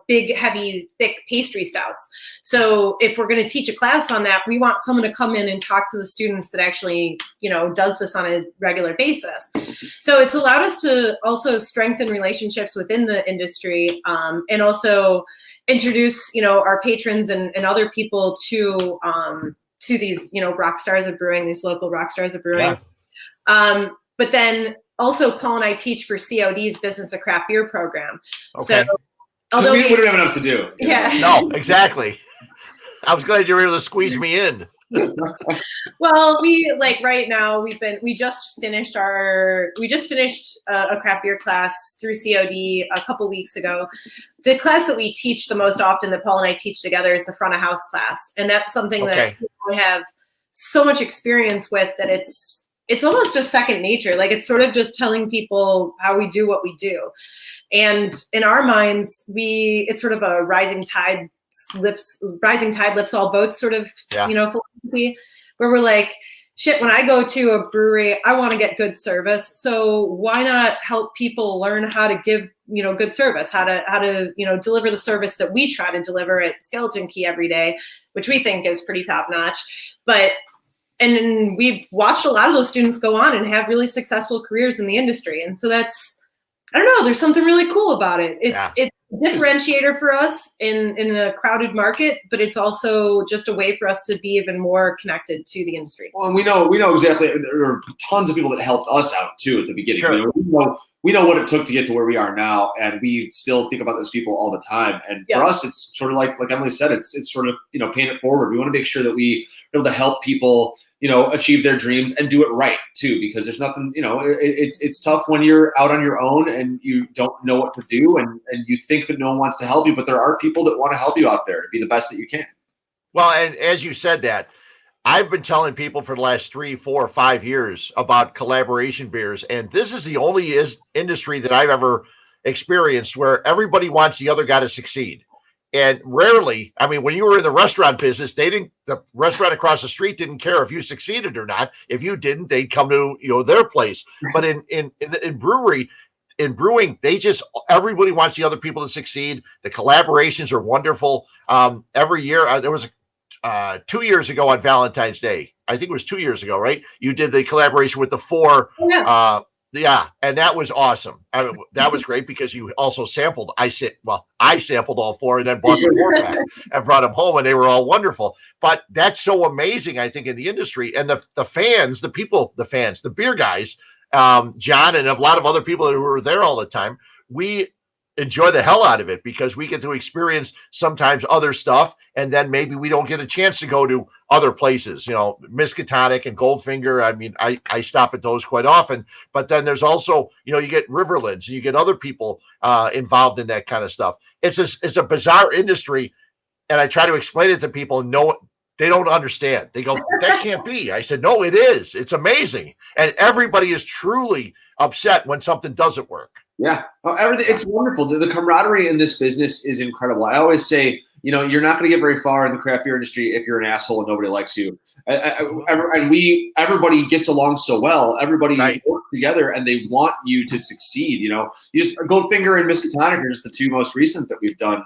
big, heavy, thick pastry stouts. So if we're going to teach a class on that, we want someone to come in and talk to the students that actually, does this on a regular basis. So it's allowed us to also strengthen relationships within the industry, and also introduce, our patrons and other people to these, rock stars of brewing, these local rock stars of brewing. Yeah. But then also Paul and I teach for COD's Business of Craft Beer program. Okay. So although we don't have enough to do. Yeah. No, exactly. I was glad you were able to squeeze me in. Well, right now we just finished a craft beer class through COD a couple weeks ago. The class that we teach the most often, that Paul and I teach together, is the front of house class. And that's something that we have so much experience with that it's almost just second nature. Like, it's sort of just telling people how we do what we do. And in our minds, it's sort of a rising tide lifts all boats sort of, philosophy, where we're like, shit, when I go to a brewery, I want to get good service. So why not help people learn how to give, good service, how to, deliver the service that we try to deliver at Skeleton Key every day, which we think is pretty top notch. And we've watched a lot of those students go on and have really successful careers in the industry. And so that's, I don't know, there's something really cool about it. It's a differentiator for us in a crowded market, but it's also just a way for us to be even more connected to the industry. Well, and we know exactly, there are tons of people that helped us out too at the beginning. Sure. We know what it took to get to where we are now, and we still think about those people all the time. And for us, it's sort of like Emily said, it's sort of, paying it forward. We want to make sure that we are able to help people, achieve their dreams and do it right too, because there's nothing, it's tough when you're out on your own and you don't know what to do, and you think that no one wants to help you, but there are people that want to help you out there to be the best that you can. Well, and as you said that, I've been telling people for the last 3, 4, 5 years about collaboration beers, and this is the only industry that I've ever experienced where everybody wants the other guy to succeed. And rarely, I mean, when you were in the restaurant business, the restaurant across the street didn't care if you succeeded or not. If you didn't, they'd come to their place. But in brewing, everybody wants the other people to succeed. The collaborations are wonderful. Every year, there was 2 years ago on Valentine's Day. I think it was 2 years ago, right? You did the collaboration with the four Yeah, and that was awesome. I mean, that was great because you also sampled. I sampled all four and then bought the four pack and brought them home, and they were all wonderful. But that's so amazing, I think, in the industry and the fans, the beer guys, John and a lot of other people who were there all the time. We enjoy the hell out of it because we get to experience sometimes other stuff, and then maybe we don't get a chance to go to other places, Miskatonic and Goldfinger. I mean, I stop at those quite often, but then there's also, you get Riverlands and you get other people involved in that kind of stuff. It's a bizarre industry, and I try to explain it to people, and they don't understand. They go, that can't be. I said, no, it is. It's amazing, and everybody is truly upset when something doesn't work. Yeah, everything. It's wonderful. The camaraderie in this business is incredible. I always say, you're not going to get very far in the craft beer industry if you're an asshole and nobody likes you. Everybody gets along so well. Everybody works together and they want you to succeed. You just Goldfinger and Miskatonic are just the two most recent that we've done,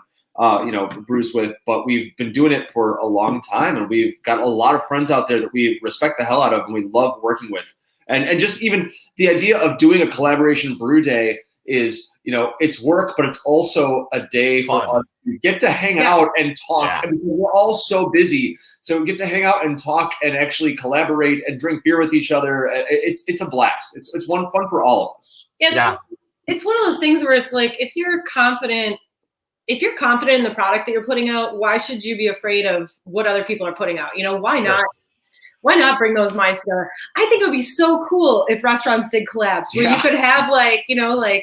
brews with. But we've been doing it for a long time, and we've got a lot of friends out there that we respect the hell out of and we love working with. And just even the idea of doing a collaboration brew day is, it's work, but it's also a day for us to get to hang out and talk. Yeah. I mean, we're all so busy, so we get to hang out and talk and actually collaborate and drink beer with each other. It's a blast. It's fun for all of us. Yeah, it's one of those things where it's like, if you're confident in the product that you're putting out, why should you be afraid of what other people are putting out? Why not? Why not bring those minds together? I think it would be so cool if restaurants did collabs where you could have like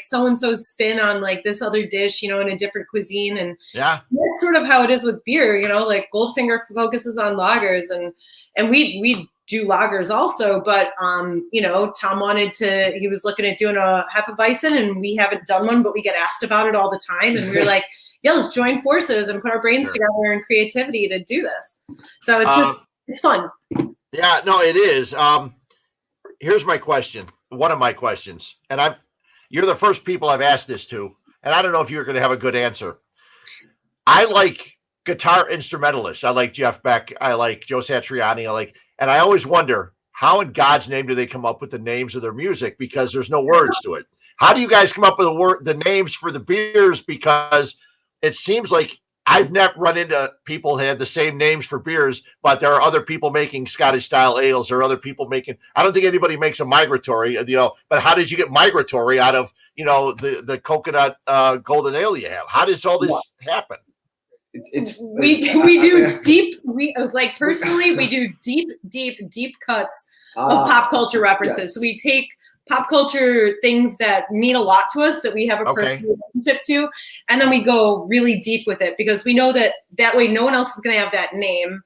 so-and-so's spin on like this other dish, in a different cuisine. And that's sort of how it is with beer, like Goldfinger focuses on lagers and we do lagers also, but Tom he was looking at doing a Hefeweizen, and we haven't done one, but we get asked about it all the time. And we were like, yeah, let's join forces and put our brains together and creativity to do this. So it's fun. Yeah, no, it is. Here's my question. One of my questions, and you're the first people I've asked this to, and I don't know if you're going to have a good answer. I like guitar instrumentalists. I like Jeff Beck. I like Joe Satriani. And I always wonder, how in God's name do they come up with the names of their music? Because there's no words to it. How do you guys come up with the names for the beers? Because it seems like I've never run into people who have the same names for beers, but there are other people making Scottish style ales, or other people making, I don't think anybody makes a migratory, but how did you get migratory out of, the coconut golden ale you have? How does all this happen? We do deep cuts of pop culture references. Yes. So we take pop culture things that mean a lot to us, that we have a personal relationship to, and then we go really deep with it because we know that way no one else is going to have that name.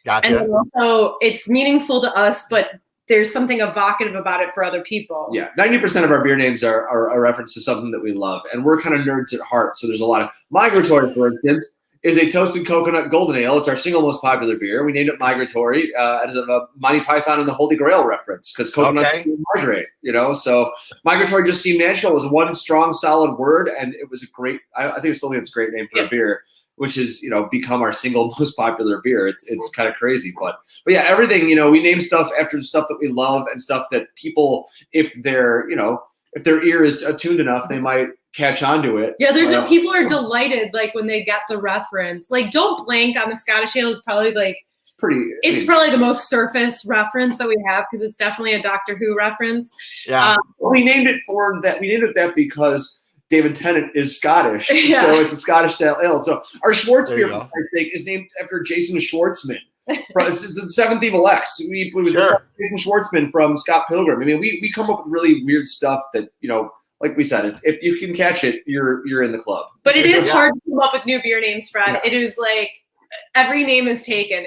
Gotcha. And then also it's meaningful to us, but there's something evocative about it for other people. Yeah, 90% of our beer names are a reference to something that we love, and we're kind of nerds at heart. So there's a lot of Migratory, for instance, is a toasted coconut golden ale. It's our single most popular beer. We named it Migratory as a Monty Python and the Holy Grail reference because coconuts migrate, So Migratory just seemed natural. It was one strong, solid word, and it was a great. I think it's a great name for a beer, which is become our single most popular beer. It's kind of crazy, but yeah, everything we name stuff after the stuff that we love and stuff that people, if their ear is attuned enough, they might catch on to it. Yeah, people are delighted when they get the reference. Don't Blank on the Scottish ale is probably it's probably the most surface reference that we have because it's definitely a Doctor Who reference. Yeah, we named it that. We named it that because David Tennant is Scottish, so it's a Scottish style ale. So our Schwartz-Bier, for Christ's sake, is named after Jason Schwartzman. It's the Seventh Evil X. Jason Schwartzman from Scott Pilgrim. I mean, we come up with really weird stuff that like we said, if you can catch it, you're in the club. But it is hard to come up with new beer names, Fred. Yeah. It is every name is taken.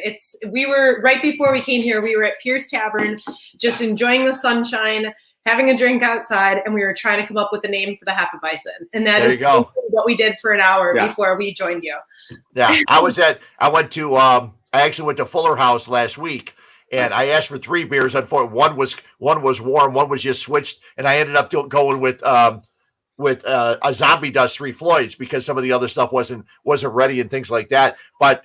We were right before we came here. We were at Pierce Tavern, just enjoying the sunshine, having a drink outside, and we were trying to come up with a name for the Hefeweizen. And that is what we did for an hour before we joined you. Yeah, I actually went to Fuller House last week, and I asked for 3 beers. Unfortunately, one was warm, one was just switched, and I ended up going with with a Zombie Dust 3 Floyds because some of the other stuff wasn't ready and things like that. But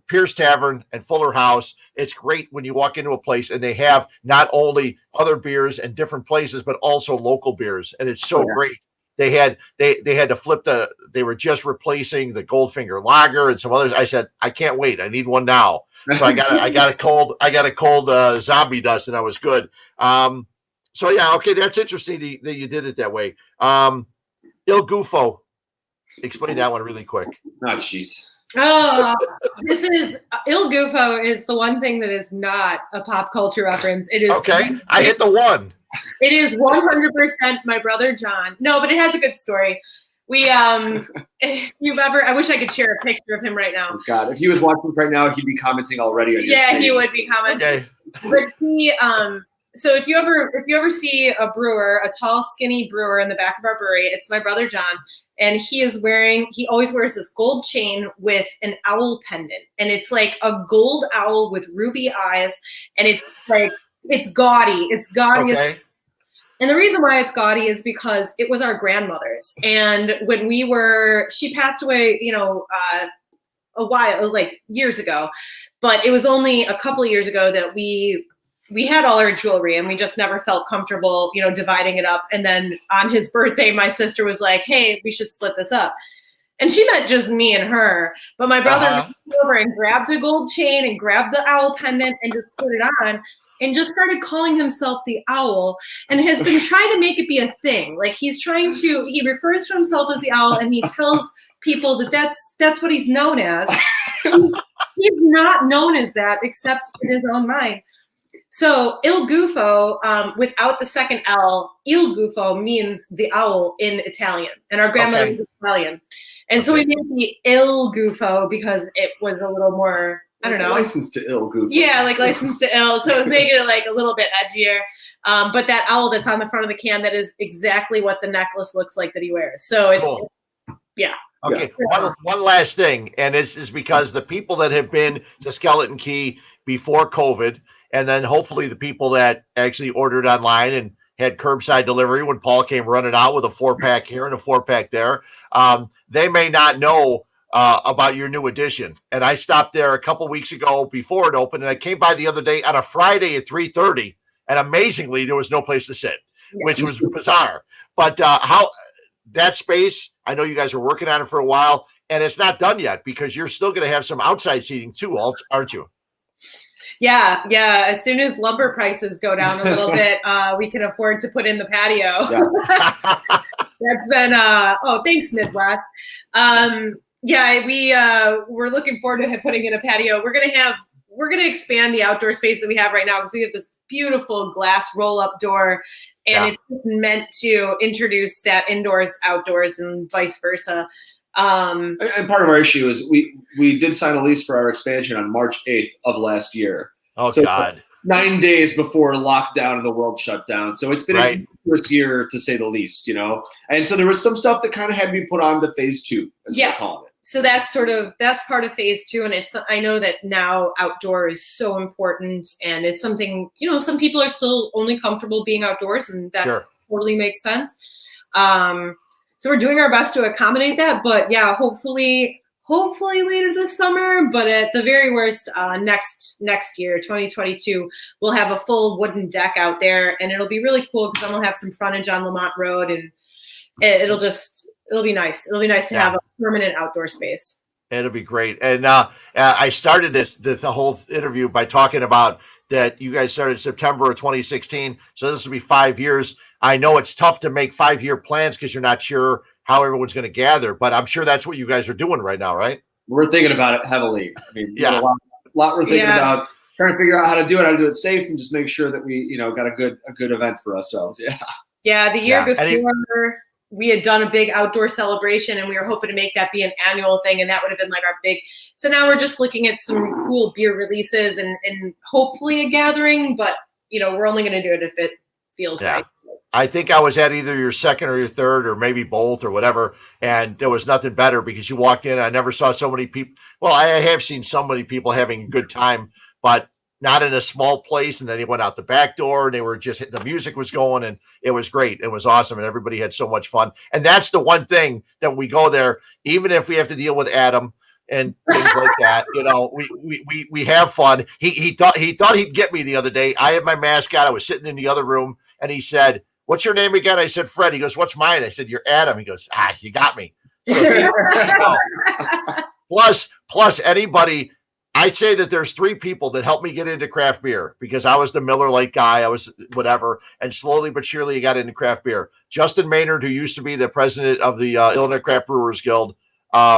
Pierce Tavern and Fuller House, it's great when you walk into a place and they have not only other beers and different places, but also local beers, and it's so great. They had to flip they were just replacing the Goldfinger Lager and some others. I said, I can't wait. I need one now. So I got a cold Zombie Dust, and I was good. So yeah, okay, that's interesting that you did it that way. Il Gufo, explain that one really quick. Oh, jeez. Oh, Il Gufo is the one thing that is not a pop culture reference. It is okay. I hit the one. It is 100% my brother John. No, but it has a good story. We if you've ever, I wish I could share a picture of him right now. Oh God, if he was watching right now, he'd be commenting already on your Yeah, screen. he would be commenting. Okay. But he so if you ever see a brewer, a tall, skinny brewer in the back of our brewery, it's my brother John, and he always wears this gold chain with an owl pendant, and it's like a gold owl with ruby eyes, and it's like it's gaudy. It's gaudy. Okay. And the reason why it's gaudy is because it was our grandmother's, and when she passed away, a while, like years ago, but it was only a couple of years ago that we had all our jewelry, and we just never felt comfortable, dividing it up. And then on his birthday, my sister was like, hey, we should split this up. And she meant just me and her. But my brother went over and grabbed a gold chain and grabbed the owl pendant and just put it on and just started calling himself the Owl, and has been trying to make it be a thing. Like he refers to himself as the Owl, and he tells people that that's what he's known as. He's not known as that except in his own mind. So Il Gufo, without the second L, Il Gufo means the owl in Italian, and our grandmother was Italian. And so we made the Il Gufo because it was a little more, I don't know. Licensed to Il Gufo. Yeah, like licensed to Il. So it was making it like a little bit edgier. But that owl that's on the front of the can, that is exactly what the necklace looks like that he wears. So it's, cool. Yeah. Okay, one last thing, and this is because the people that have been to Skeleton Key before COVID, and then hopefully the people that actually ordered online and had curbside delivery when Paul came running out with a 4-pack here and a 4-pack there, they may not know about your new edition. And I stopped there a couple weeks ago before it opened, and I came by the other day on a Friday at 3:30, and amazingly, there was no place to sit, which was bizarre. But how that space, I know you guys are working on it for a while, and it's not done yet because you're still going to have some outside seating too, aren't you? Yeah. As soon as lumber prices go down a little bit, we can afford to put in the patio. Yeah. That's been thanks Midwest. We're looking forward to putting in a patio. We're gonna expand the outdoor space that we have right now because we have this beautiful glass roll-up door, and it's meant to introduce that indoors, outdoors, and vice versa. And part of our issue is we did sign a lease for our expansion on March 8th of last year. Oh, so God. 9 days before lockdown and the world shut down. So it's been a first year, to say the least, And so there was some stuff that kind of had to be put on to phase 2, as we're calling it. So that's part of phase 2. And I know that now outdoor is so important, and it's something, some people are still only comfortable being outdoors, and that totally makes sense. So we're doing our best to accommodate that, but hopefully later this summer, but at the very worst, next year, 2022, we'll have a full wooden deck out there, and it'll be really cool because then we'll have some frontage on Lamont Road, and it'll be nice. It'll be nice to have a permanent outdoor space. It'll be great. And I started the whole interview by talking about that you guys started September of 2016. So this will be 5 years. I know it's tough to make 5-year plans because you're not sure how everyone's going to gather, but I'm sure that's what you guys are doing right now, right? We're thinking about it heavily. I mean, a lot we're thinking about, trying to figure out how to do it safe, and just make sure that we, got a good event for ourselves. Yeah. Yeah. The year before, we had done a big outdoor celebration, and we were hoping to make that be an annual thing, and that would have been like our big. So now we're just looking at some cool beer releases and hopefully a gathering, but we're only going to do it if it feels right. I think I was at either your second or your third, or maybe both, or whatever, and there was nothing better because you walked in. I never saw so many people. Well, I have seen so many people having a good time, but not in a small place. And then they went out the back door and they were just, the music was going and it was great. It was awesome. And everybody had so much fun. And that's the one thing that when we go there, even if we have to deal with Adam and things like that, we have fun. He thought he'd get me the other day. I had my mask on. I was sitting in the other room and he said, "What's your name again?" I said, "Fred." He goes, "What's mine?" I said, "You're Adam." He goes, "You got me." So, plus anybody, I'd say that there's 3 people that helped me get into craft beer because I was the Miller Lite guy. I was whatever. And slowly but surely I got into craft beer. Justin Maynard, who used to be the president of the Illinois Craft Brewers Guild,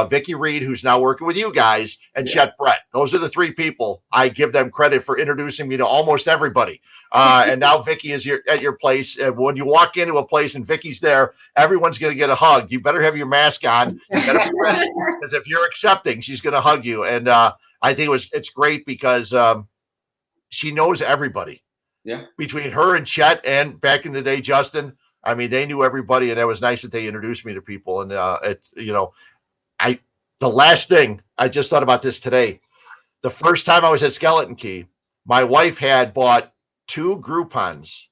Vicky Reed, who's now working with you guys, and Chet Brett. Those are the 3 people. I give them credit for introducing me to almost everybody. And now Vicky is at your place. And when you walk into a place and Vicky's there, everyone's going to get a hug. You better have your mask on. You better be ready, because if you're accepting, she's going to hug you. And I think it's great because she knows everybody. Yeah. Between her and Chet and back in the day, Justin, I mean, they knew everybody, and it was nice that they introduced me to people. And the last thing, I just thought about this today. The first time I was at Skeleton Key, my wife had bought 2 Groupons.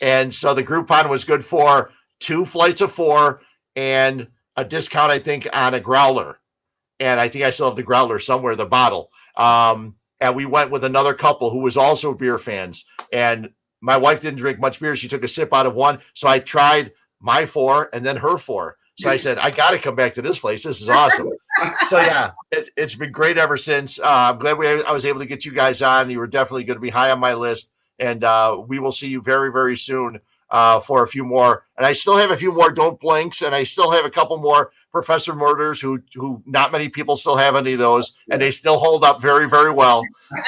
And so the Groupon was good for 2 flights of 4 and a discount, I think, on a growler. And I think I still have the growler somewhere, the bottle. And we went with another couple who was also beer fans. And my wife didn't drink much beer. She took a sip out of one. So I tried my 4 and then her 4. So I said, I got to come back to this place. This is awesome. So, yeah, it's been great ever since. I'm glad I was able to get you guys on. You were definitely going to be high on my list. And we will see you very, very soon for a few more. And I still have a few more Don't Blinks. And I still have a couple more Professor Murders who not many people still have any of those. And they still hold up very, very well.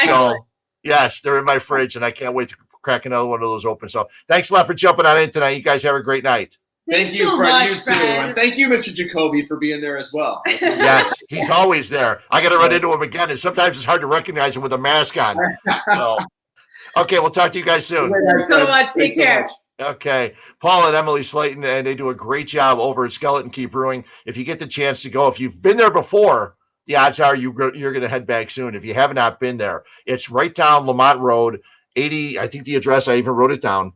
So, yes, they're in my fridge. And I can't wait to crack another one of those open. So thanks a lot for jumping on in tonight. You guys have a great night. Thank you, Fred. You too. And thank you, Mr. Jacoby, for being there as well. Yes, he's always there. I got to run into him again, and sometimes it's hard to recognize him with a mask on. So, okay, we'll talk to you guys soon. Thanks so much. Take care. Okay, Paul and Emily Slayton, and they do a great job over at Skeleton Key Brewing. If you get the chance to go, if you've been there before, the odds are you're going to head back soon. If you have not been there, it's right down Lamont Road, 80. I think the address, I even wrote it down,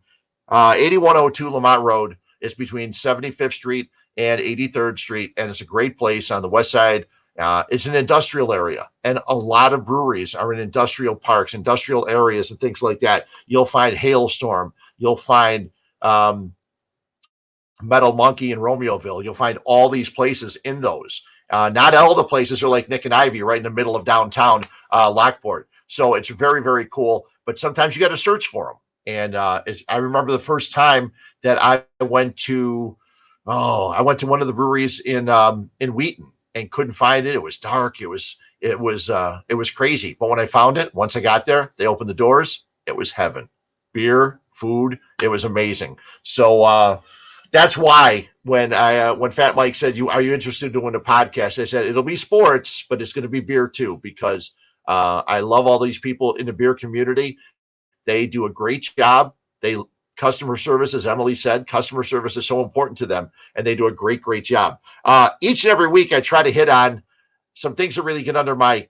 8102 Lamont Road. It's between 75th Street and 83rd Street, and it's a great place on the west side. It's an industrial area, and a lot of breweries are in industrial parks, industrial areas, and things like that. You'll find Hailstorm. You'll find Metal Monkey in Romeoville. You'll find all these places in those. Not all the places are like Nick and Ivy right in the middle of downtown Lockport. So it's very, very cool, but sometimes you got to search for them. And I remember the first time that I went to one of the breweries in Wheaton and couldn't find it. It was dark. It was crazy. But when I found it, once I got there, they opened the doors. It was heaven. Beer, food. It was amazing. So that's why when Fat Mike said, are you interested in doing a podcast? I said, it'll be sports, but it's going to be beer too, because I love all these people in the beer community. They do a great job. Customer service, as Emily said, customer service is so important to them, and they do a great, great job. Each and every week, I try to hit on some things that really get under my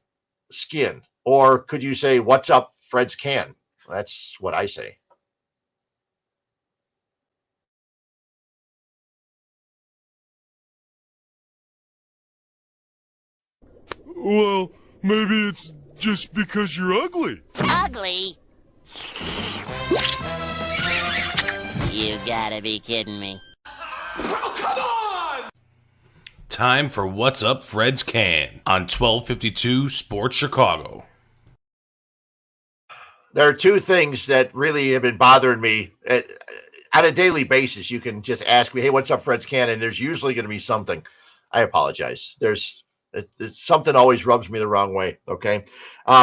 skin. Or could you say, what's up, Fred's Can? That's what I say. Well, maybe it's just because you're ugly. Ugly? You gotta be kidding me. Oh, come on! Time for What's Up Fred's Can on 1252 Sports Chicago. There are 2 things that really have been bothering me on a daily basis. You can just ask me, hey, what's up, Fred's Can? And there's usually going to be something. I apologize. Something always rubs me the wrong way. Okay.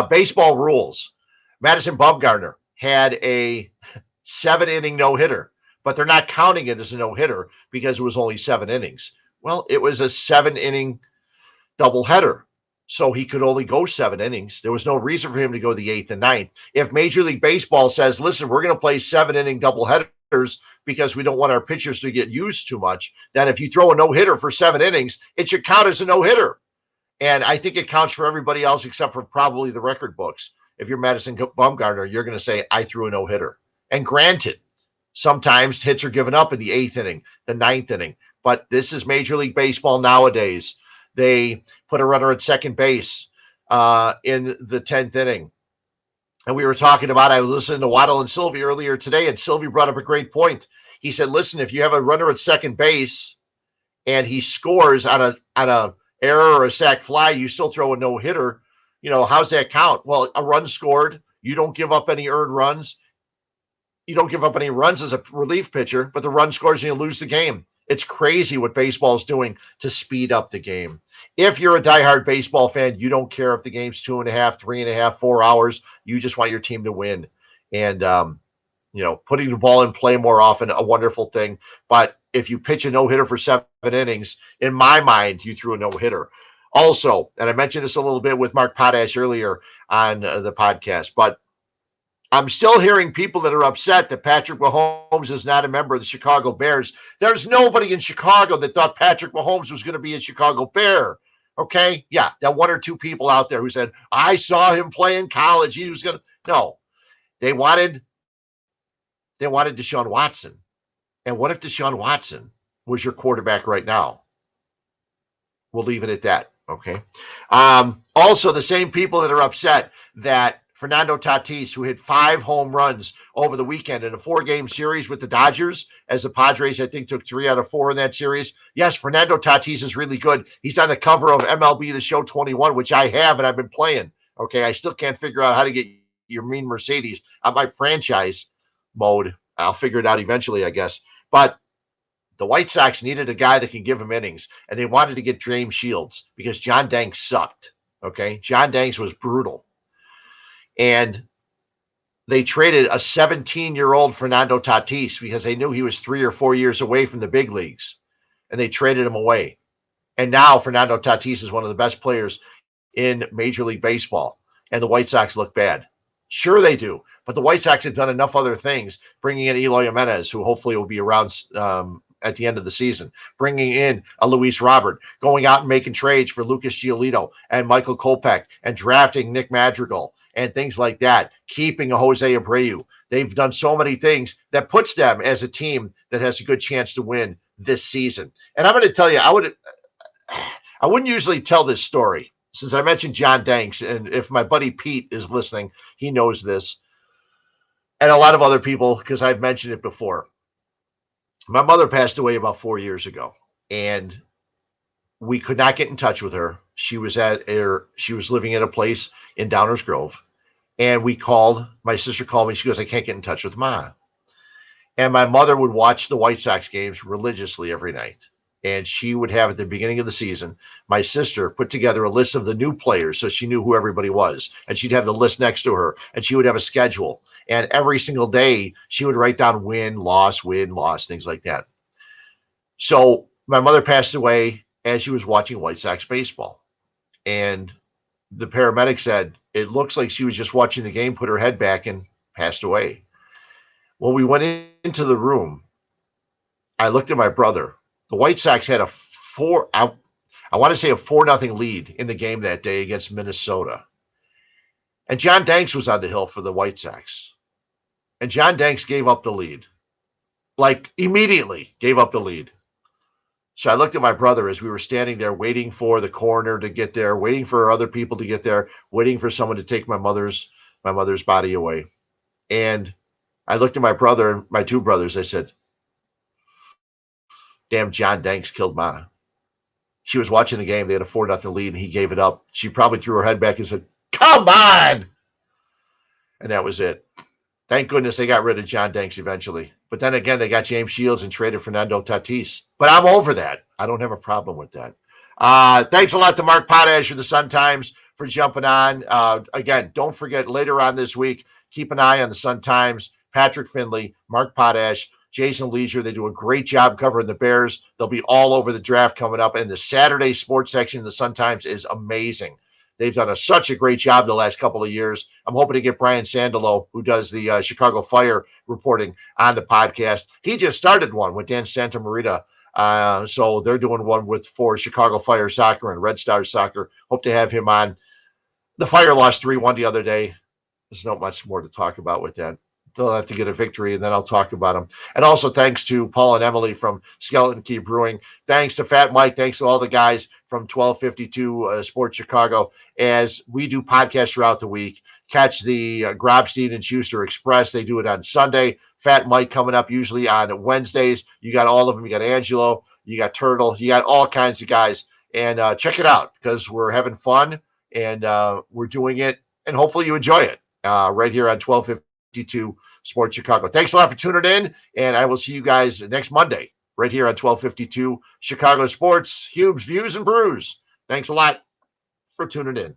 Baseball rules. Madison Bumgarner had a 7-inning no-hitter, but they're not counting it as a no-hitter because it was only 7 innings. Well, it was a 7-inning doubleheader, so he could only go 7 innings. There was no reason for him to go the 8th and 9th. If Major League Baseball says, listen, we're going to play 7-inning doubleheaders because we don't want our pitchers to get used too much, then if you throw a no-hitter for 7 innings, it should count as a no-hitter. And I think it counts for everybody else except for probably the record books. if you're Madison Bumgarner, you're going to say, I threw a no-hitter. And granted, sometimes hits are given up in the 8th inning, the 9th inning. But this is Major League Baseball nowadays. They put a runner at second base in the 10th inning. And we were talking about, I was listening to Waddle and Sylvie earlier today, and Sylvie brought up a great point. He said, listen, if you have a runner at second base and he scores on a error or a sac fly, you still throw a no-hitter. You know, how's that count? Well, a run scored. You don't give up any earned runs. You don't give up any runs as a relief pitcher, but the run scores and you lose the game. It's crazy what baseball's doing to speed up the game. If you're a diehard baseball fan, you don't care if the game's 2.5, 3.5, 4 hours. You just want your team to win. And, you know, putting the ball in play more often, a wonderful thing. But if you pitch a no-hitter for 7 innings, in my mind, you threw a no-hitter. Also, and I mentioned this a little bit with Mark Potash earlier on the podcast, but I'm still hearing people that are upset that Patrick Mahomes is not a member of the Chicago Bears. There's nobody in Chicago that thought Patrick Mahomes was going to be a Chicago Bear. Okay? Yeah, that 1 or 2 people out there who said, I saw him play in college. He was going to. No. They wanted Deshaun Watson. And what if Deshaun Watson was your quarterback right now? We'll leave it at that. Okay. Also, the same people that are upset that Fernando Tatis, who hit 5 home runs over the weekend in a 4-game series with the Dodgers, as the Padres, I think, took 3 out of 4 in that series. Yes, Fernando Tatis is really good. He's on the cover of MLB The Show 21, which I have and I've been playing. Okay, I still can't figure out how to get your mean Mercedes on my franchise mode. I'll figure it out eventually, I guess. But the White Sox needed a guy that can give them innings, and they wanted to get James Shields because John Danks sucked. Okay, John Danks was brutal. And they traded a 17-year-old Fernando Tatis because they knew he was 3 or 4 years away from the big leagues. And they traded him away. And now Fernando Tatis is one of the best players in Major League Baseball. And the White Sox look bad. Sure they do. But the White Sox have done enough other things, bringing in Eloy Jimenez, who hopefully will be around at the end of the season, bringing in a Luis Robert, going out and making trades for Lucas Giolito and Michael Kopech, and drafting Nick Madrigal and things like that, keeping a Jose Abreu. They've done so many things that puts them as a team that has a good chance to win this season. And I'm going to tell you, I wouldn't usually tell this story since I mentioned John Danks. And if my buddy Pete is listening, he knows this. And a lot of other people, because I've mentioned it before. My mother passed away about 4 years ago, and we could not get in touch with her. She was living in a place in Downers Grove, and my sister called me. She goes, I can't get in touch with Ma. And my mother would watch the White Sox games religiously every night. And she would have, at the beginning of the season, my sister put together a list of the new players so she knew who everybody was. And she'd have the list next to her, and she would have a schedule. And every single day, she would write down win, loss, things like that. So my mother passed away as she was watching White Sox baseball. And the paramedic said, it looks like she was just watching the game, put her head back, and passed away. When we went into the room, I looked at my brother. The White Sox had a 4-0 lead in the game that day against Minnesota. And John Danks was on the hill for the White Sox. And John Danks gave up the lead. Like, immediately gave up the lead. So I looked at my brother as we were standing there waiting for the coroner to get there, waiting for other people to get there, waiting for someone to take my mother's body away. And I looked at my brother and my 2 brothers. I said, damn, John Danks killed Ma. She was watching the game. They had a 4-0 lead, and he gave it up. She probably threw her head back and said, come on! And that was it. Thank goodness they got rid of John Danks eventually. But then again, they got James Shields and traded Fernando Tatis. But I'm over that. I don't have a problem with that. Thanks a lot to Mark Potash of the Sun-Times for jumping on. Again, don't forget, later on this week, keep an eye on the Sun-Times. Patrick Finley, Mark Potash, Jason Leisure. They do a great job covering the Bears. They'll be all over the draft coming up. And the Saturday sports section of the Sun-Times is amazing. They've done such a great job the last couple of years. I'm hoping to get Brian Sandalo, who does the Chicago Fire reporting, on the podcast. He just started one with Dan Santamarita. So they're doing one for Chicago Fire Soccer and Red Stars Soccer. Hope to have him on. The Fire lost 3-1 the other day. there's not much more to talk about with that. They'll have to get a victory, and then I'll talk about them. And also thanks to Paul and Emily from Skeleton Key Brewing. Thanks to Fat Mike. Thanks to all the guys from 1252 Sports Chicago. As we do podcasts throughout the week, catch the Grobstein and Schuster Express. They do it on Sunday. Fat Mike coming up usually on Wednesdays. You got all of them. You got Angelo. You got Turtle. You got all kinds of guys. And check it out because we're having fun and we're doing it. And hopefully you enjoy it right here on 1252 Sports Chicago. Thanks a lot for tuning in, and I will see you guys next Monday right here on 1252 Chicago Sports, Huebs, Views, and Brews. Thanks a lot for tuning in.